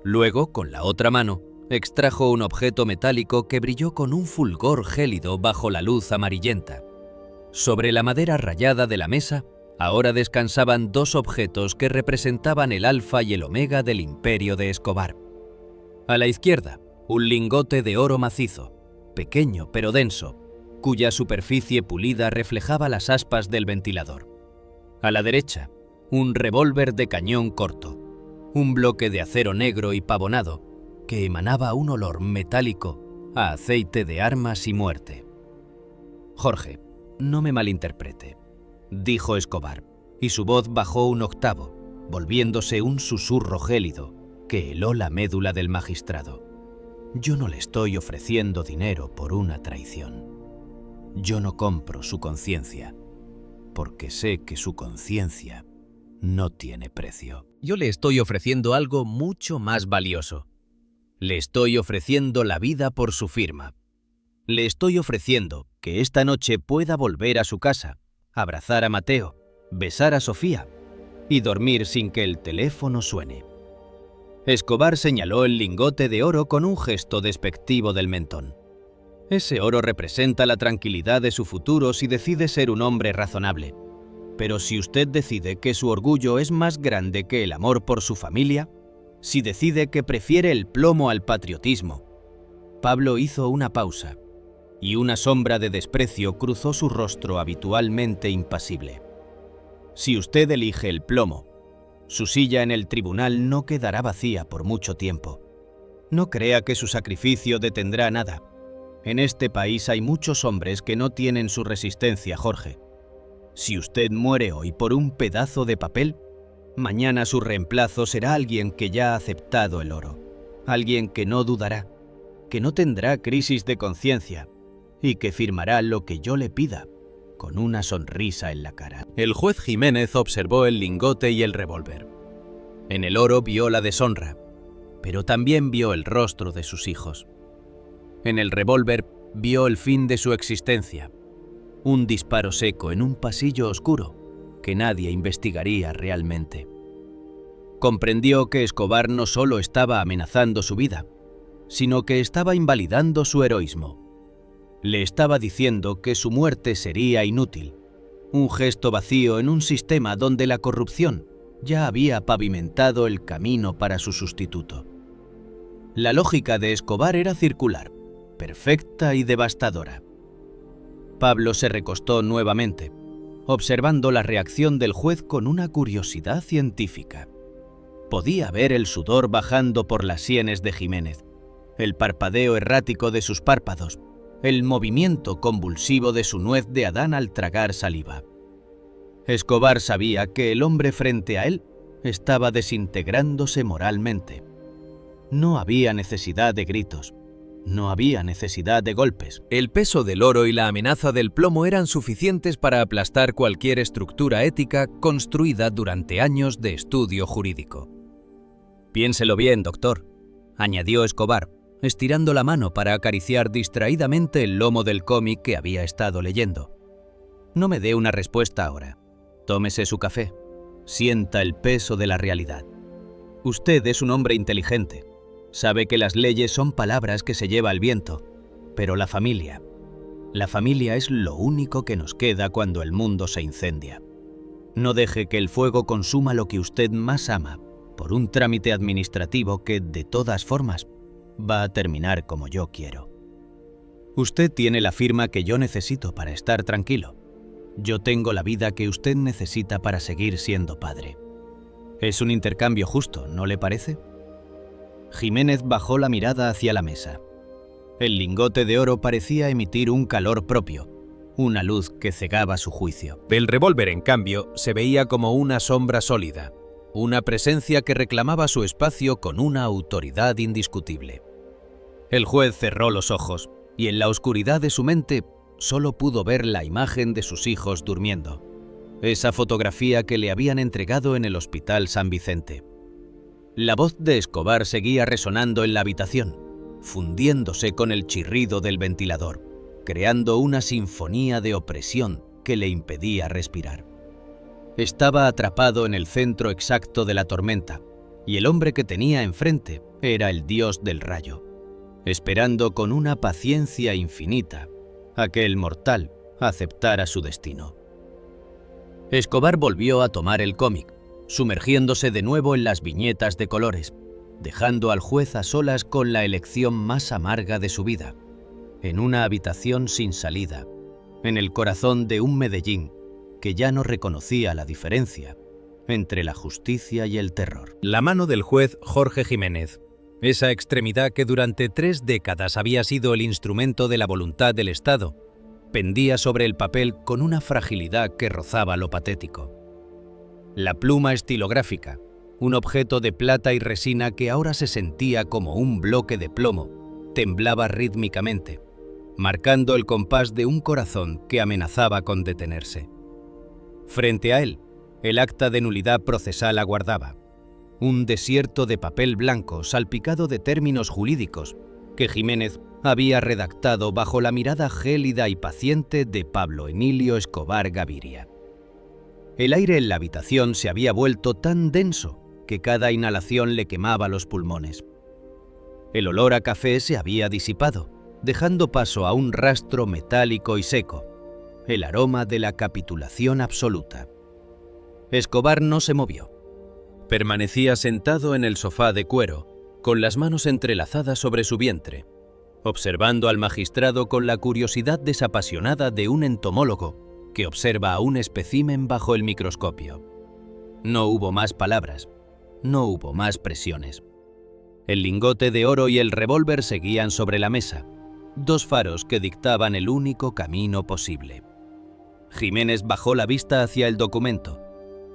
Luego, con la otra mano, extrajo un objeto metálico que brilló con un fulgor gélido bajo la luz amarillenta. Sobre la madera rayada de la mesa, ahora descansaban dos objetos que representaban el alfa y el omega del imperio de Escobar. A la izquierda, un lingote de oro macizo, pequeño pero denso, cuya superficie pulida reflejaba las aspas del ventilador. A la derecha, un revólver de cañón corto, un bloque de acero negro y pavonado que emanaba un olor metálico a aceite de armas y muerte. «Jorge, no me malinterprete», dijo Escobar, y su voz bajó un octavo, volviéndose un susurro gélido que heló la médula del magistrado. «Yo no le estoy ofreciendo dinero por una traición. Yo no compro su conciencia, porque sé que su conciencia no tiene precio. Yo le estoy ofreciendo algo mucho más valioso. Le estoy ofreciendo la vida por su firma. Le estoy ofreciendo que esta noche pueda volver a su casa, abrazar a Mateo, besar a Sofía y dormir sin que el teléfono suene». Escobar señaló el lingote de oro con un gesto despectivo del mentón. «Ese oro representa la tranquilidad de su futuro si decide ser un hombre razonable. Pero si usted decide que su orgullo es más grande que el amor por su familia, si decide que prefiere el plomo al patriotismo». Pablo hizo una pausa, y una sombra de desprecio cruzó su rostro habitualmente impasible. «Si usted elige el plomo, su silla en el tribunal no quedará vacía por mucho tiempo. No crea que su sacrificio detendrá nada. En este país hay muchos hombres que no tienen su resistencia, Jorge. Si usted muere hoy por un pedazo de papel, mañana su reemplazo será alguien que ya ha aceptado el oro, alguien que no dudará, que no tendrá crisis de conciencia y que firmará lo que yo le pida, con una sonrisa en la cara». El juez Jiménez observó el lingote y el revólver. En el oro vio la deshonra, pero también vio el rostro de sus hijos. En el revólver vio el fin de su existencia, un disparo seco en un pasillo oscuro que nadie investigaría realmente. Comprendió que Escobar no solo estaba amenazando su vida, sino que estaba invalidando su heroísmo. Le estaba diciendo que su muerte sería inútil, un gesto vacío en un sistema donde la corrupción ya había pavimentado el camino para su sustituto. La lógica de Escobar era circular, perfecta y devastadora. Pablo se recostó nuevamente, observando la reacción del juez con una curiosidad científica. Podía ver el sudor bajando por las sienes de Jiménez, el parpadeo errático de sus párpados, el movimiento convulsivo de su nuez de Adán al tragar saliva. Escobar sabía que el hombre frente a él estaba desintegrándose moralmente. No había necesidad de gritos, no había necesidad de golpes. El peso del oro y la amenaza del plomo eran suficientes para aplastar cualquier estructura ética construida durante años de estudio jurídico. «Piénselo bien, doctor», añadió Escobar, estirando la mano para acariciar distraídamente el lomo del cómic que había estado leyendo. «No me dé una respuesta ahora. Tómese su café. Sienta el peso de la realidad. Usted es un hombre inteligente. Sabe que las leyes son palabras que se lleva el viento. Pero la familia es lo único que nos queda cuando el mundo se incendia. No deje que el fuego consuma lo que usted más ama por un trámite administrativo que, de todas formas, va a terminar como yo quiero. Usted tiene la firma que yo necesito para estar tranquilo. Yo tengo la vida que usted necesita para seguir siendo padre. Es un intercambio justo, ¿no le parece?» Jiménez bajó la mirada hacia la mesa. El lingote de oro parecía emitir un calor propio, una luz que cegaba su juicio. El revólver, en cambio, se veía como una sombra sólida, una presencia que reclamaba su espacio con una autoridad indiscutible. El juez cerró los ojos y en la oscuridad de su mente solo pudo ver la imagen de sus hijos durmiendo, esa fotografía que le habían entregado en el Hospital San Vicente. La voz de Escobar seguía resonando en la habitación, fundiéndose con el chirrido del ventilador, creando una sinfonía de opresión que le impedía respirar. Estaba atrapado en el centro exacto de la tormenta, y el hombre que tenía enfrente era el dios del rayo, esperando con una paciencia infinita a que el mortal aceptara su destino. Escobar volvió a tomar el cómic, sumergiéndose de nuevo en las viñetas de colores, dejando al juez a solas con la elección más amarga de su vida, en una habitación sin salida, en el corazón de un Medellín que ya no reconocía la diferencia entre la justicia y el terror. La mano del juez Jorge Jiménez, esa extremidad que durante 3 décadas había sido el instrumento de la voluntad del Estado, pendía sobre el papel con una fragilidad que rozaba lo patético. La pluma estilográfica, un objeto de plata y resina que ahora se sentía como un bloque de plomo, temblaba rítmicamente, marcando el compás de un corazón que amenazaba con detenerse. Frente a él, el acta de nulidad procesal aguardaba, un desierto de papel blanco salpicado de términos jurídicos que Jiménez había redactado bajo la mirada gélida y paciente de Pablo Emilio Escobar Gaviria. El aire en la habitación se había vuelto tan denso que cada inhalación le quemaba los pulmones. El olor a café se había disipado, dejando paso a un rastro metálico y seco, el aroma de la capitulación absoluta. Escobar no se movió. Permanecía sentado en el sofá de cuero, con las manos entrelazadas sobre su vientre, observando al magistrado con la curiosidad desapasionada de un entomólogo que observa a un espécimen bajo el microscopio. No hubo más palabras, no hubo más presiones. El lingote de oro y el revólver seguían sobre la mesa, 2 faros que dictaban el único camino posible. Jiménez bajó la vista hacia el documento.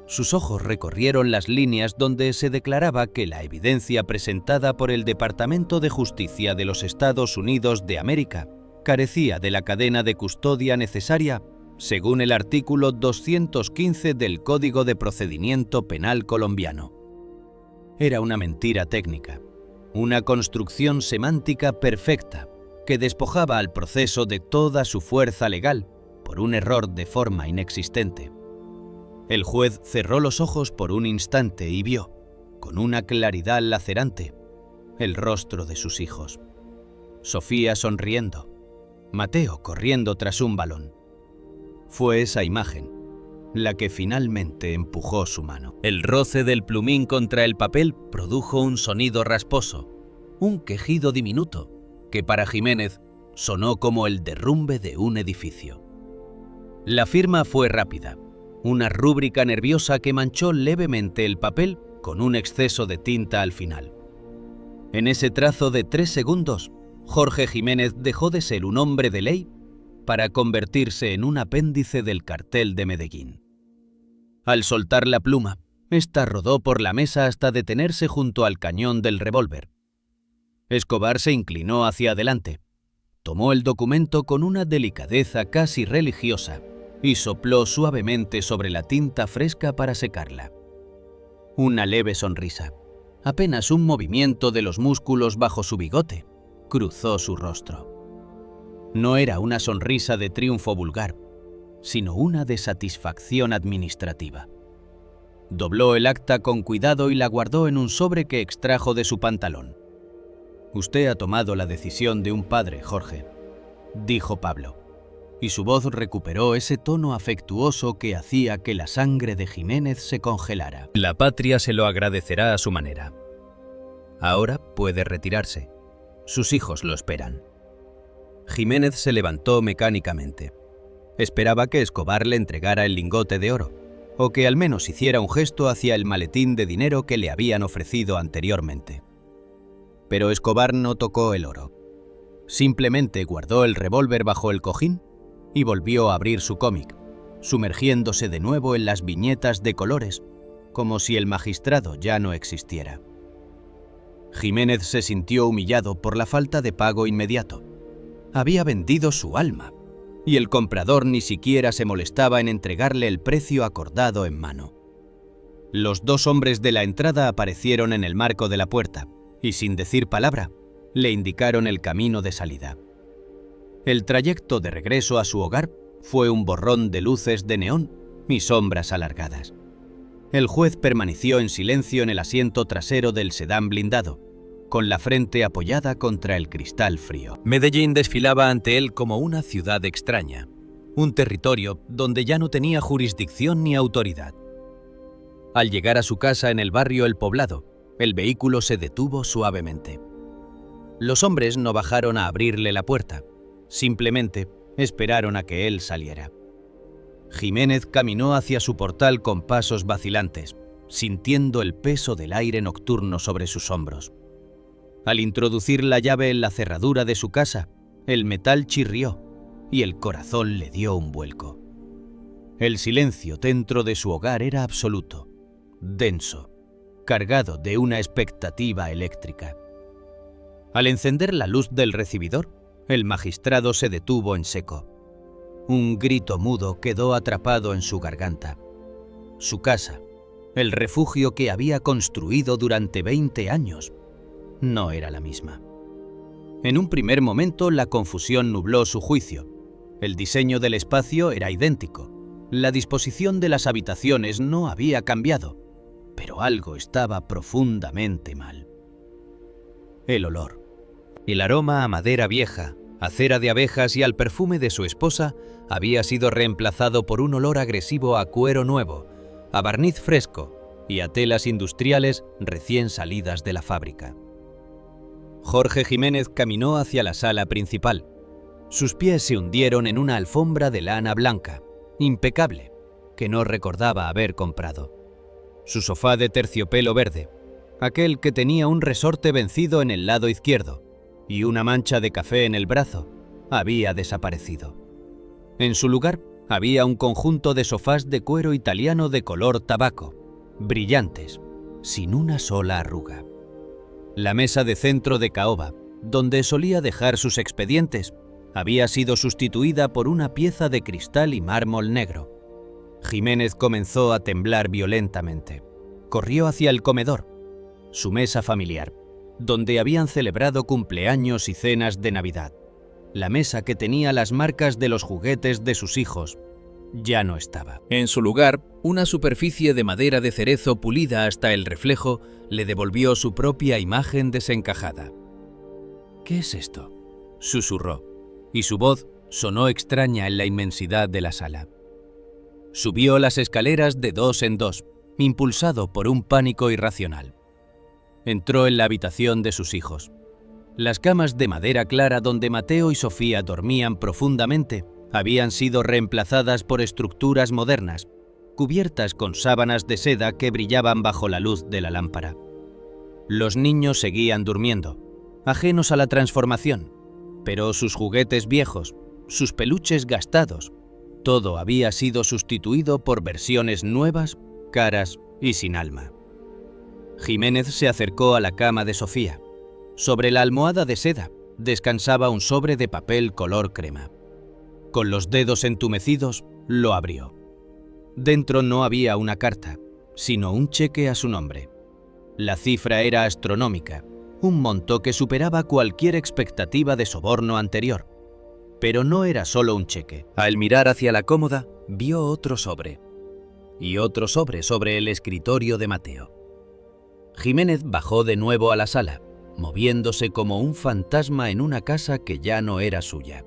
Sus ojos recorrieron las líneas donde se declaraba que la evidencia presentada por el Departamento de Justicia de los Estados Unidos de América carecía de la cadena de custodia necesaria según el artículo 215 del Código de Procedimiento Penal colombiano. Era una mentira técnica, una construcción semántica perfecta que despojaba al proceso de toda su fuerza legal por un error de forma inexistente. El juez cerró los ojos por un instante y vio, con una claridad lacerante, el rostro de sus hijos. Sofía sonriendo, Mateo corriendo tras un balón. Fue esa imagen la que finalmente empujó su mano. El roce del plumín contra el papel produjo un sonido rasposo, un quejido diminuto, que para Jiménez sonó como el derrumbe de un edificio. La firma fue rápida, una rúbrica nerviosa que manchó levemente el papel con un exceso de tinta al final. En ese trazo de 3 segundos, Jorge Jiménez dejó de ser un hombre de ley para convertirse en un apéndice del cartel de Medellín. Al soltar la pluma, ésta rodó por la mesa hasta detenerse junto al cañón del revólver. Escobar se inclinó hacia adelante, tomó el documento con una delicadeza casi religiosa y sopló suavemente sobre la tinta fresca para secarla. Una leve sonrisa, apenas un movimiento de los músculos bajo su bigote, cruzó su rostro. No era una sonrisa de triunfo vulgar, sino una de satisfacción administrativa. Dobló el acta con cuidado y la guardó en un sobre que extrajo de su pantalón. «Usted ha tomado la decisión de un padre, Jorge», dijo Pablo, y su voz recuperó ese tono afectuoso que hacía que la sangre de Jiménez se congelara. La patria se lo agradecerá a su manera. Ahora puede retirarse. Sus hijos lo esperan. Jiménez se levantó mecánicamente. Esperaba que Escobar le entregara el lingote de oro, o que al menos hiciera un gesto hacia el maletín de dinero que le habían ofrecido anteriormente. Pero Escobar no tocó el oro. Simplemente guardó el revólver bajo el cojín y volvió a abrir su cómic, sumergiéndose de nuevo en las viñetas de colores, como si el magistrado ya no existiera. Jiménez se sintió humillado por la falta de pago inmediato. Había vendido su alma, y el comprador ni siquiera se molestaba en entregarle el precio acordado en mano. Los 2 hombres de la entrada aparecieron en el marco de la puerta, y sin decir palabra, le indicaron el camino de salida. El trayecto de regreso a su hogar fue un borrón de luces de neón y sombras alargadas. El juez permaneció en silencio en el asiento trasero del sedán blindado, con la frente apoyada contra el cristal frío. Medellín desfilaba ante él como una ciudad extraña, un territorio donde ya no tenía jurisdicción ni autoridad. Al llegar a su casa en el barrio El Poblado, el vehículo se detuvo suavemente. Los hombres no bajaron a abrirle la puerta, simplemente esperaron a que él saliera. Jiménez caminó hacia su portal con pasos vacilantes, sintiendo el peso del aire nocturno sobre sus hombros. Al introducir la llave en la cerradura de su casa, el metal chirrió y el corazón le dio un vuelco. El silencio dentro de su hogar era absoluto, denso, cargado de una expectativa eléctrica. Al encender la luz del recibidor, el magistrado se detuvo en seco. Un grito mudo quedó atrapado en su garganta. Su casa, el refugio que había construido durante 20 años, no era la misma. En un primer momento la confusión nubló su juicio. El diseño del espacio era idéntico. La disposición de las habitaciones no había cambiado, pero algo estaba profundamente mal. El olor. El aroma a madera vieja, a cera de abejas y al perfume de su esposa había sido reemplazado por un olor agresivo a cuero nuevo, a barniz fresco y a telas industriales recién salidas de la fábrica. Jorge Jiménez caminó hacia la sala principal. Sus pies se hundieron en una alfombra de lana blanca, impecable, que no recordaba haber comprado. Su sofá de terciopelo verde, aquel que tenía un resorte vencido en el lado izquierdo y una mancha de café en el brazo, había desaparecido. En su lugar había un conjunto de sofás de cuero italiano de color tabaco, brillantes, sin una sola arruga. La mesa de centro de caoba, donde solía dejar sus expedientes, había sido sustituida por una pieza de cristal y mármol negro. Jiménez comenzó a temblar violentamente. Corrió hacia el comedor, su mesa familiar, donde habían celebrado cumpleaños y cenas de Navidad. La mesa que tenía las marcas de los juguetes de sus hijos ya no estaba. En su lugar, una superficie de madera de cerezo pulida hasta el reflejo le devolvió su propia imagen desencajada. «¿Qué es esto?», susurró, y su voz sonó extraña en la inmensidad de la sala. Subió las escaleras de dos en dos, impulsado por un pánico irracional. Entró en la habitación de sus hijos. Las camas de madera clara donde Mateo y Sofía dormían profundamente habían sido reemplazadas por estructuras modernas, cubiertas con sábanas de seda que brillaban bajo la luz de la lámpara. Los niños seguían durmiendo, ajenos a la transformación, pero sus juguetes viejos, sus peluches gastados, todo había sido sustituido por versiones nuevas, caras y sin alma. Jiménez se acercó a la cama de Sofía. Sobre la almohada de seda descansaba un sobre de papel color crema. Con los dedos entumecidos, lo abrió. Dentro no había una carta, sino un cheque a su nombre. La cifra era astronómica, un monto que superaba cualquier expectativa de soborno anterior. Pero no era solo un cheque. Al mirar hacia la cómoda, vio otro sobre. Y otro sobre el escritorio de Mateo. Jiménez bajó de nuevo a la sala, moviéndose como un fantasma en una casa que ya no era suya.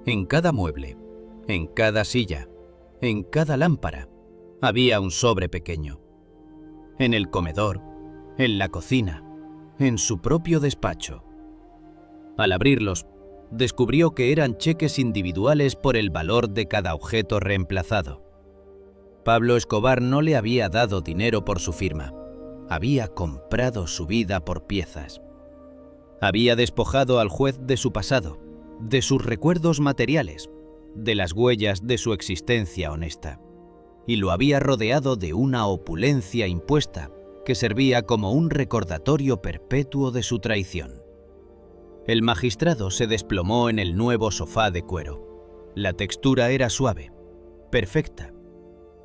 En cada mueble, en cada silla, en cada lámpara, había un sobre pequeño. En el comedor, en la cocina, en su propio despacho. Al abrirlos, descubrió que eran cheques individuales por el valor de cada objeto reemplazado. Pablo Escobar no le había dado dinero por su firma. Había comprado su vida por piezas. Había despojado al juez de su pasado, de sus recuerdos materiales, de las huellas de su existencia honesta, y lo había rodeado de una opulencia impuesta que servía como un recordatorio perpetuo de su traición. El magistrado se desplomó en el nuevo sofá de cuero. La textura era suave, perfecta,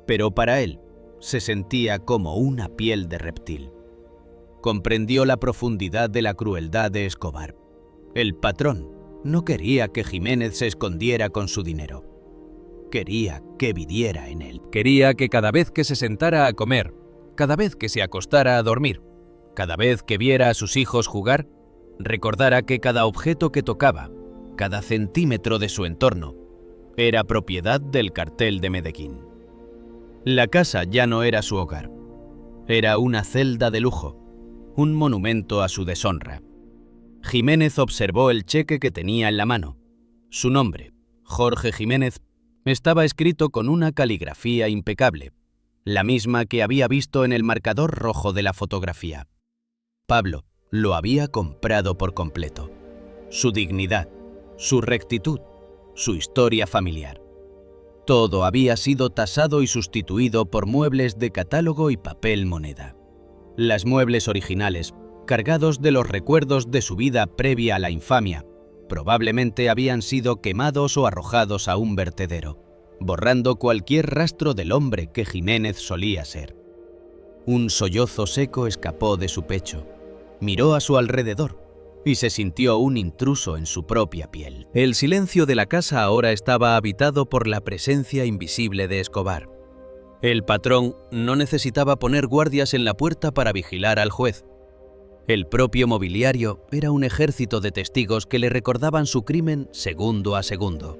pero para él se sentía como una piel de reptil. Comprendió la profundidad de la crueldad de Escobar. El patrón no quería que Jiménez se escondiera con su dinero. Quería que viviera en él. Quería que cada vez que se sentara a comer, cada vez que se acostara a dormir, cada vez que viera a sus hijos jugar, recordara que cada objeto que tocaba, cada centímetro de su entorno, era propiedad del cartel de Medellín. La casa ya no era su hogar. Era una celda de lujo, un monumento a su deshonra. Jiménez observó el cheque que tenía en la mano. Su nombre, Jorge Jiménez, estaba escrito con una caligrafía impecable, la misma que había visto en el marcador rojo de la fotografía. Pablo lo había comprado por completo. Su dignidad, su rectitud, su historia familiar. Todo había sido tasado y sustituido por muebles de catálogo y papel moneda. Las muebles originales, cargados de los recuerdos de su vida previa a la infamia, probablemente habían sido quemados o arrojados a un vertedero, borrando cualquier rastro del hombre que Jiménez solía ser. Un sollozo seco escapó de su pecho, miró a su alrededor y se sintió un intruso en su propia piel. El silencio de la casa ahora estaba habitado por la presencia invisible de Escobar. El patrón no necesitaba poner guardias en la puerta para vigilar al juez. El propio mobiliario era un ejército de testigos que le recordaban su crimen segundo a segundo.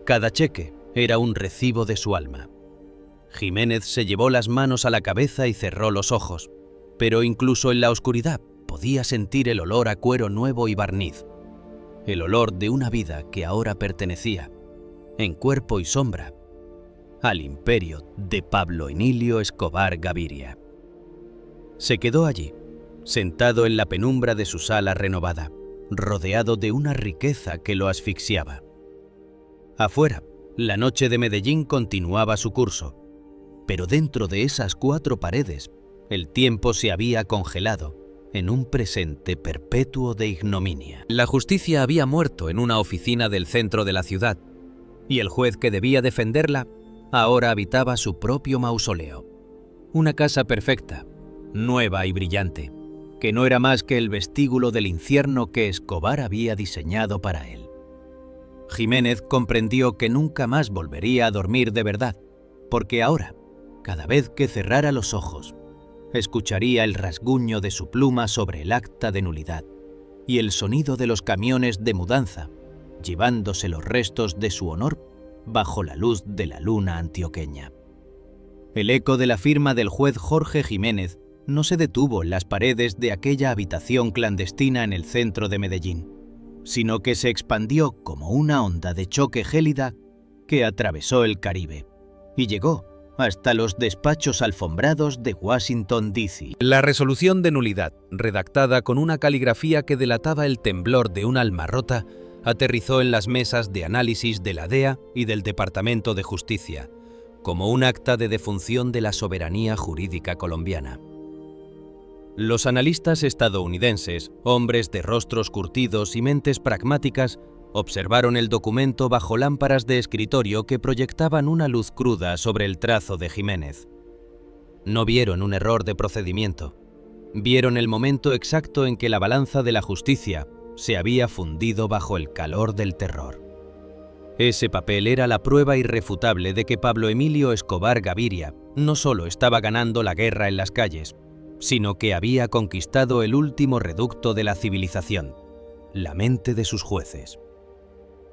Cada cheque era un recibo de su alma. Jiménez se llevó las manos a la cabeza y cerró los ojos, pero incluso en la oscuridad podía sentir el olor a cuero nuevo y barniz, el olor de una vida que ahora pertenecía, en cuerpo y sombra, al imperio de Pablo Emilio Escobar Gaviria. Se quedó allí, sentado en la penumbra de su sala renovada, rodeado de una riqueza que lo asfixiaba. Afuera, la noche de Medellín continuaba su curso, pero dentro de esas 4 paredes, el tiempo se había congelado en un presente perpetuo de ignominia. La justicia había muerto en una oficina del centro de la ciudad, y el juez que debía defenderla ahora habitaba su propio mausoleo. Una casa perfecta, nueva y brillante, que no era más que el vestíbulo del infierno que Escobar había diseñado para él. Jiménez comprendió que nunca más volvería a dormir de verdad, porque ahora, cada vez que cerrara los ojos, escucharía el rasguño de su pluma sobre el acta de nulidad y el sonido de los camiones de mudanza, llevándose los restos de su honor bajo la luz de la luna antioqueña. El eco de la firma del juez Jorge Jiménez no se detuvo en las paredes de aquella habitación clandestina en el centro de Medellín, sino que se expandió como una onda de choque gélida que atravesó el Caribe y llegó hasta los despachos alfombrados de Washington, D.C. La resolución de nulidad, redactada con una caligrafía que delataba el temblor de un alma rota, aterrizó en las mesas de análisis de la DEA y del Departamento de Justicia, como un acta de defunción de la soberanía jurídica colombiana. Los analistas estadounidenses, hombres de rostros curtidos y mentes pragmáticas, observaron el documento bajo lámparas de escritorio que proyectaban una luz cruda sobre el trazo de Jiménez. No vieron un error de procedimiento. Vieron el momento exacto en que la balanza de la justicia se había fundido bajo el calor del terror. Ese papel era la prueba irrefutable de que Pablo Emilio Escobar Gaviria no solo estaba ganando la guerra en las calles, sino que había conquistado el último reducto de la civilización, la mente de sus jueces.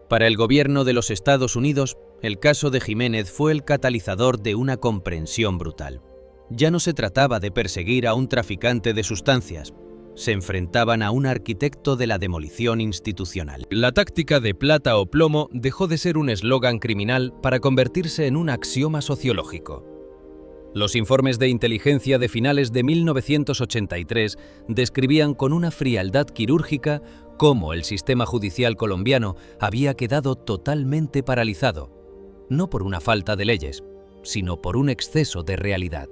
Para el gobierno de los Estados Unidos, el caso de Jiménez fue el catalizador de una comprensión brutal. Ya no se trataba de perseguir a un traficante de sustancias, se enfrentaban a un arquitecto de la demolición institucional. La táctica de plata o plomo dejó de ser un eslogan criminal para convertirse en un axioma sociológico. Los informes de inteligencia de finales de 1983 describían con una frialdad quirúrgica cómo el sistema judicial colombiano había quedado totalmente paralizado, no por una falta de leyes, sino por un exceso de realidad.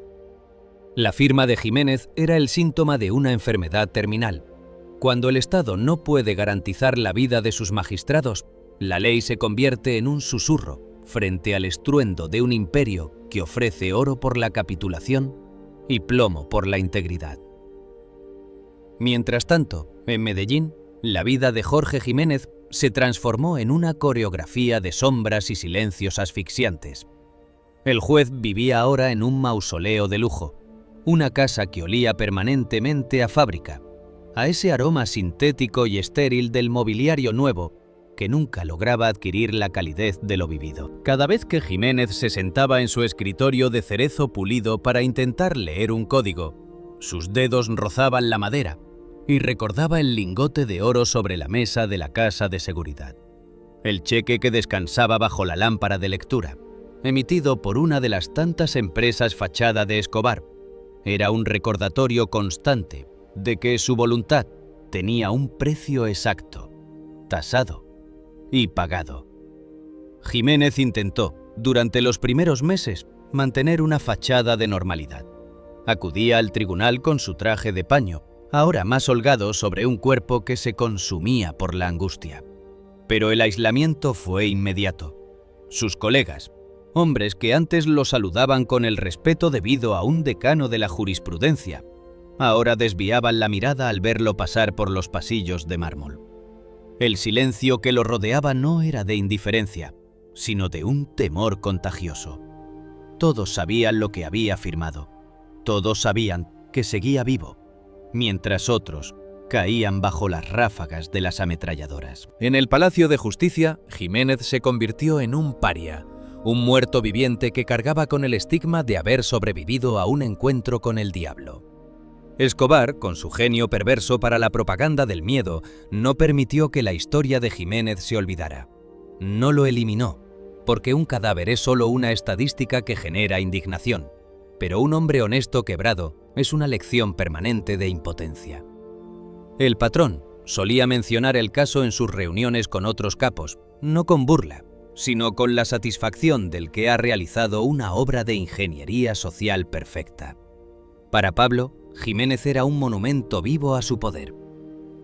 La firma de Jiménez era el síntoma de una enfermedad terminal. Cuando el Estado no puede garantizar la vida de sus magistrados, la ley se convierte en un susurro frente al estruendo de un imperio que ofrece oro por la capitulación y plomo por la integridad. Mientras tanto, en Medellín, la vida de Jorge Jiménez se transformó en una coreografía de sombras y silencios asfixiantes. El juez vivía ahora en un mausoleo de lujo, una casa que olía permanentemente a fábrica, a ese aroma sintético y estéril del mobiliario nuevo que nunca lograba adquirir la calidez de lo vivido. Cada vez que Jiménez se sentaba en su escritorio de cerezo pulido para intentar leer un código, sus dedos rozaban la madera y recordaba el lingote de oro sobre la mesa de la casa de seguridad. El cheque que descansaba bajo la lámpara de lectura, emitido por una de las tantas empresas fachada de Escobar, era un recordatorio constante de que su voluntad tenía un precio exacto, tasado y pagado. Jiménez intentó, durante los primeros meses, mantener una fachada de normalidad. Acudía al tribunal con su traje de paño, ahora más holgado sobre un cuerpo que se consumía por la angustia. Pero el aislamiento fue inmediato. Sus colegas, hombres que antes lo saludaban con el respeto debido a un decano de la jurisprudencia, ahora desviaban la mirada al verlo pasar por los pasillos de mármol. El silencio que lo rodeaba no era de indiferencia, sino de un temor contagioso. Todos sabían lo que había firmado. Todos sabían que seguía vivo, mientras otros caían bajo las ráfagas de las ametralladoras. En el Palacio de Justicia, Jiménez se convirtió en un paria, un muerto viviente que cargaba con el estigma de haber sobrevivido a un encuentro con el diablo. Escobar, con su genio perverso para la propaganda del miedo, no permitió que la historia de Jiménez se olvidara. No lo eliminó, porque un cadáver es solo una estadística que genera indignación, pero un hombre honesto quebrado es una lección permanente de impotencia. El patrón solía mencionar el caso en sus reuniones con otros capos, no con burla, sino con la satisfacción del que ha realizado una obra de ingeniería social perfecta. Para Pablo, Jiménez era un monumento vivo a su poder.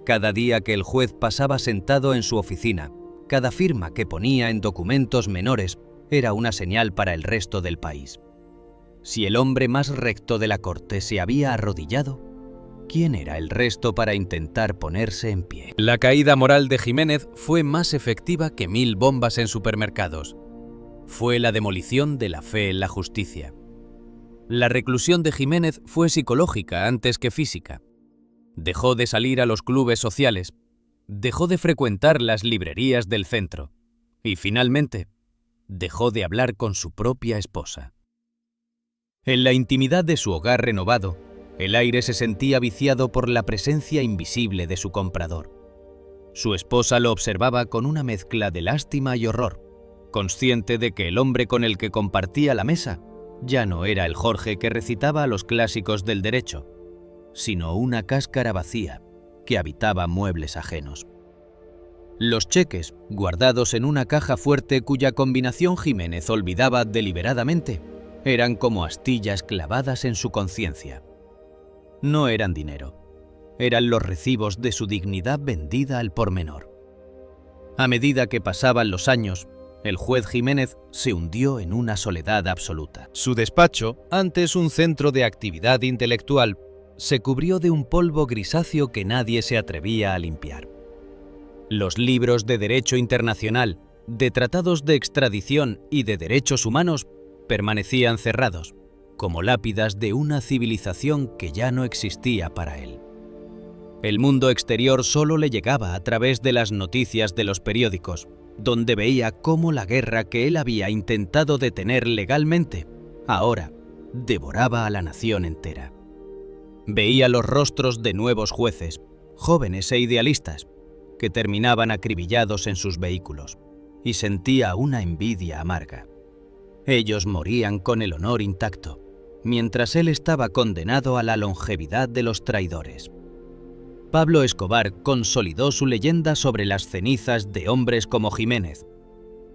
Cada día que el juez pasaba sentado en su oficina, cada firma que ponía en documentos menores era una señal para el resto del país. Si el hombre más recto de la corte se había arrodillado, ¿quién era el resto para intentar ponerse en pie? La caída moral de Jiménez fue más efectiva que 1000 bombas en supermercados. Fue la demolición de la fe en la justicia. La reclusión de Jiménez fue psicológica antes que física. Dejó de salir a los clubes sociales, dejó de frecuentar las librerías del centro y, finalmente, dejó de hablar con su propia esposa. En la intimidad de su hogar renovado, el aire se sentía viciado por la presencia invisible de su comprador. Su esposa lo observaba con una mezcla de lástima y horror, consciente de que el hombre con el que compartía la mesa ya no era el Jorge que recitaba los clásicos del derecho, sino una cáscara vacía que habitaba muebles ajenos. Los cheques, guardados en una caja fuerte cuya combinación Jiménez olvidaba deliberadamente, eran como astillas clavadas en su conciencia. No eran dinero, eran los recibos de su dignidad vendida al por menor. A medida que pasaban los años, el juez Jiménez se hundió en una soledad absoluta. Su despacho, antes un centro de actividad intelectual, se cubrió de un polvo grisáceo que nadie se atrevía a limpiar. Los libros de derecho internacional, de tratados de extradición y de derechos humanos permanecían cerrados, como lápidas de una civilización que ya no existía para él. El mundo exterior solo le llegaba a través de las noticias de los periódicos, donde veía cómo la guerra que él había intentado detener legalmente, ahora devoraba a la nación entera. Veía los rostros de nuevos jueces, jóvenes e idealistas, que terminaban acribillados en sus vehículos, y sentía una envidia amarga. Ellos morían con el honor intacto, mientras él estaba condenado a la longevidad de los traidores. Pablo Escobar consolidó su leyenda sobre las cenizas de hombres como Jiménez.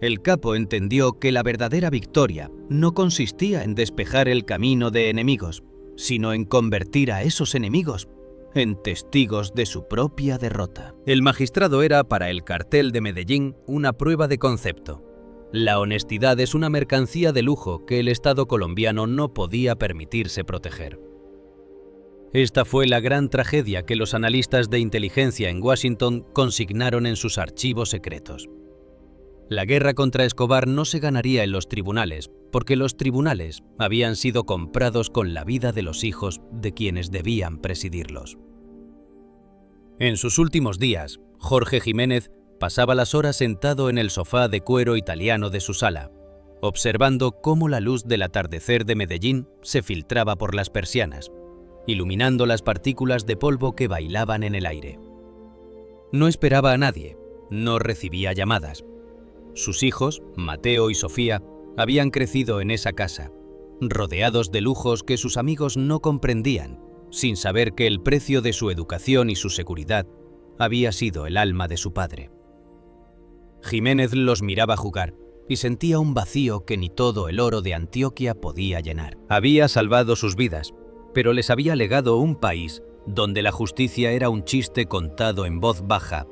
El capo entendió que la verdadera victoria no consistía en despejar el camino de enemigos, sino en convertir a esos enemigos en testigos de su propia derrota. El magistrado era para el cartel de Medellín una prueba de concepto. La honestidad es una mercancía de lujo que el Estado colombiano no podía permitirse proteger. Esta fue la gran tragedia que los analistas de inteligencia en Washington consignaron en sus archivos secretos. La guerra contra Escobar no se ganaría en los tribunales, porque los tribunales habían sido comprados con la vida de los hijos de quienes debían presidirlos. En sus últimos días, Jorge Jiménez pasaba las horas sentado en el sofá de cuero italiano de su sala, observando cómo la luz del atardecer de Medellín se filtraba por las persianas, iluminando las partículas de polvo que bailaban en el aire. No esperaba a nadie, no recibía llamadas. Sus hijos, Mateo y Sofía, habían crecido en esa casa, rodeados de lujos que sus amigos no comprendían, sin saber que el precio de su educación y su seguridad había sido el alma de su padre. Jiménez los miraba jugar y sentía un vacío que ni todo el oro de Antioquia podía llenar. Había salvado sus vidas, pero les había legado un país donde la justicia era un chiste contado en voz baja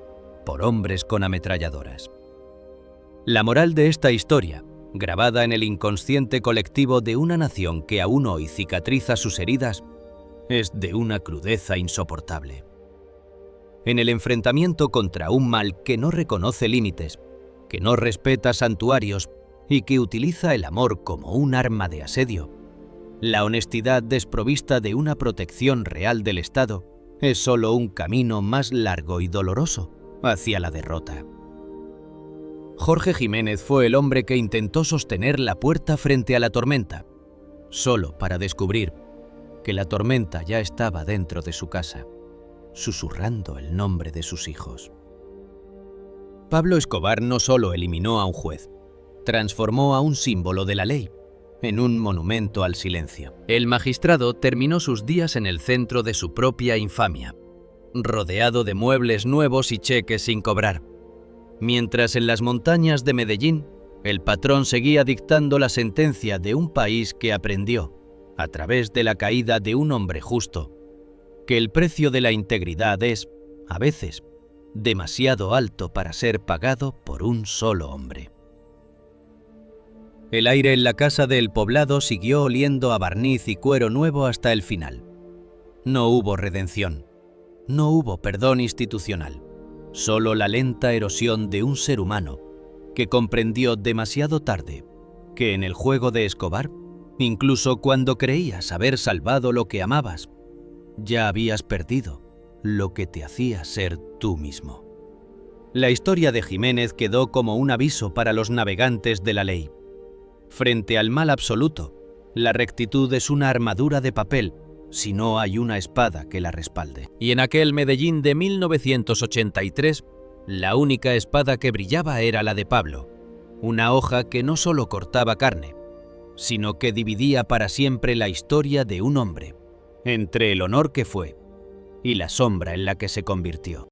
por hombres con ametralladoras. La moral de esta historia, grabada en el inconsciente colectivo de una nación que aún hoy cicatriza sus heridas, es de una crudeza insoportable. En el enfrentamiento contra un mal que no reconoce límites, que no respeta santuarios y que utiliza el amor como un arma de asedio, la honestidad desprovista de una protección real del Estado es solo un camino más largo y doloroso hacia la derrota. Jorge Jiménez fue el hombre que intentó sostener la puerta frente a la tormenta, solo para descubrir que la tormenta ya estaba dentro de su casa, susurrando el nombre de sus hijos. Pablo Escobar no solo eliminó a un juez, transformó a un símbolo de la ley en un monumento al silencio. El magistrado terminó sus días en el centro de su propia infamia, rodeado de muebles nuevos y cheques sin cobrar, mientras en las montañas de Medellín el patrón seguía dictando la sentencia de un país que aprendió, a través de la caída de un hombre justo, que el precio de la integridad es, a veces, demasiado alto para ser pagado por un solo hombre. El aire en la casa del Poblado siguió oliendo a barniz y cuero nuevo hasta el final. No hubo redención, no hubo perdón institucional, solo la lenta erosión de un ser humano que comprendió demasiado tarde que en el juego de Escobar, incluso cuando creías haber salvado lo que amabas, ya habías perdido lo que te hacía ser tú mismo. La historia de Jiménez quedó como un aviso para los navegantes de la ley. Frente al mal absoluto, la rectitud es una armadura de papel si no hay una espada que la respalde. Y en aquel Medellín de 1983, la única espada que brillaba era la de Pablo, una hoja que no solo cortaba carne, sino que dividía para siempre la historia de un hombre, entre el honor que fue y la sombra en la que se convirtió.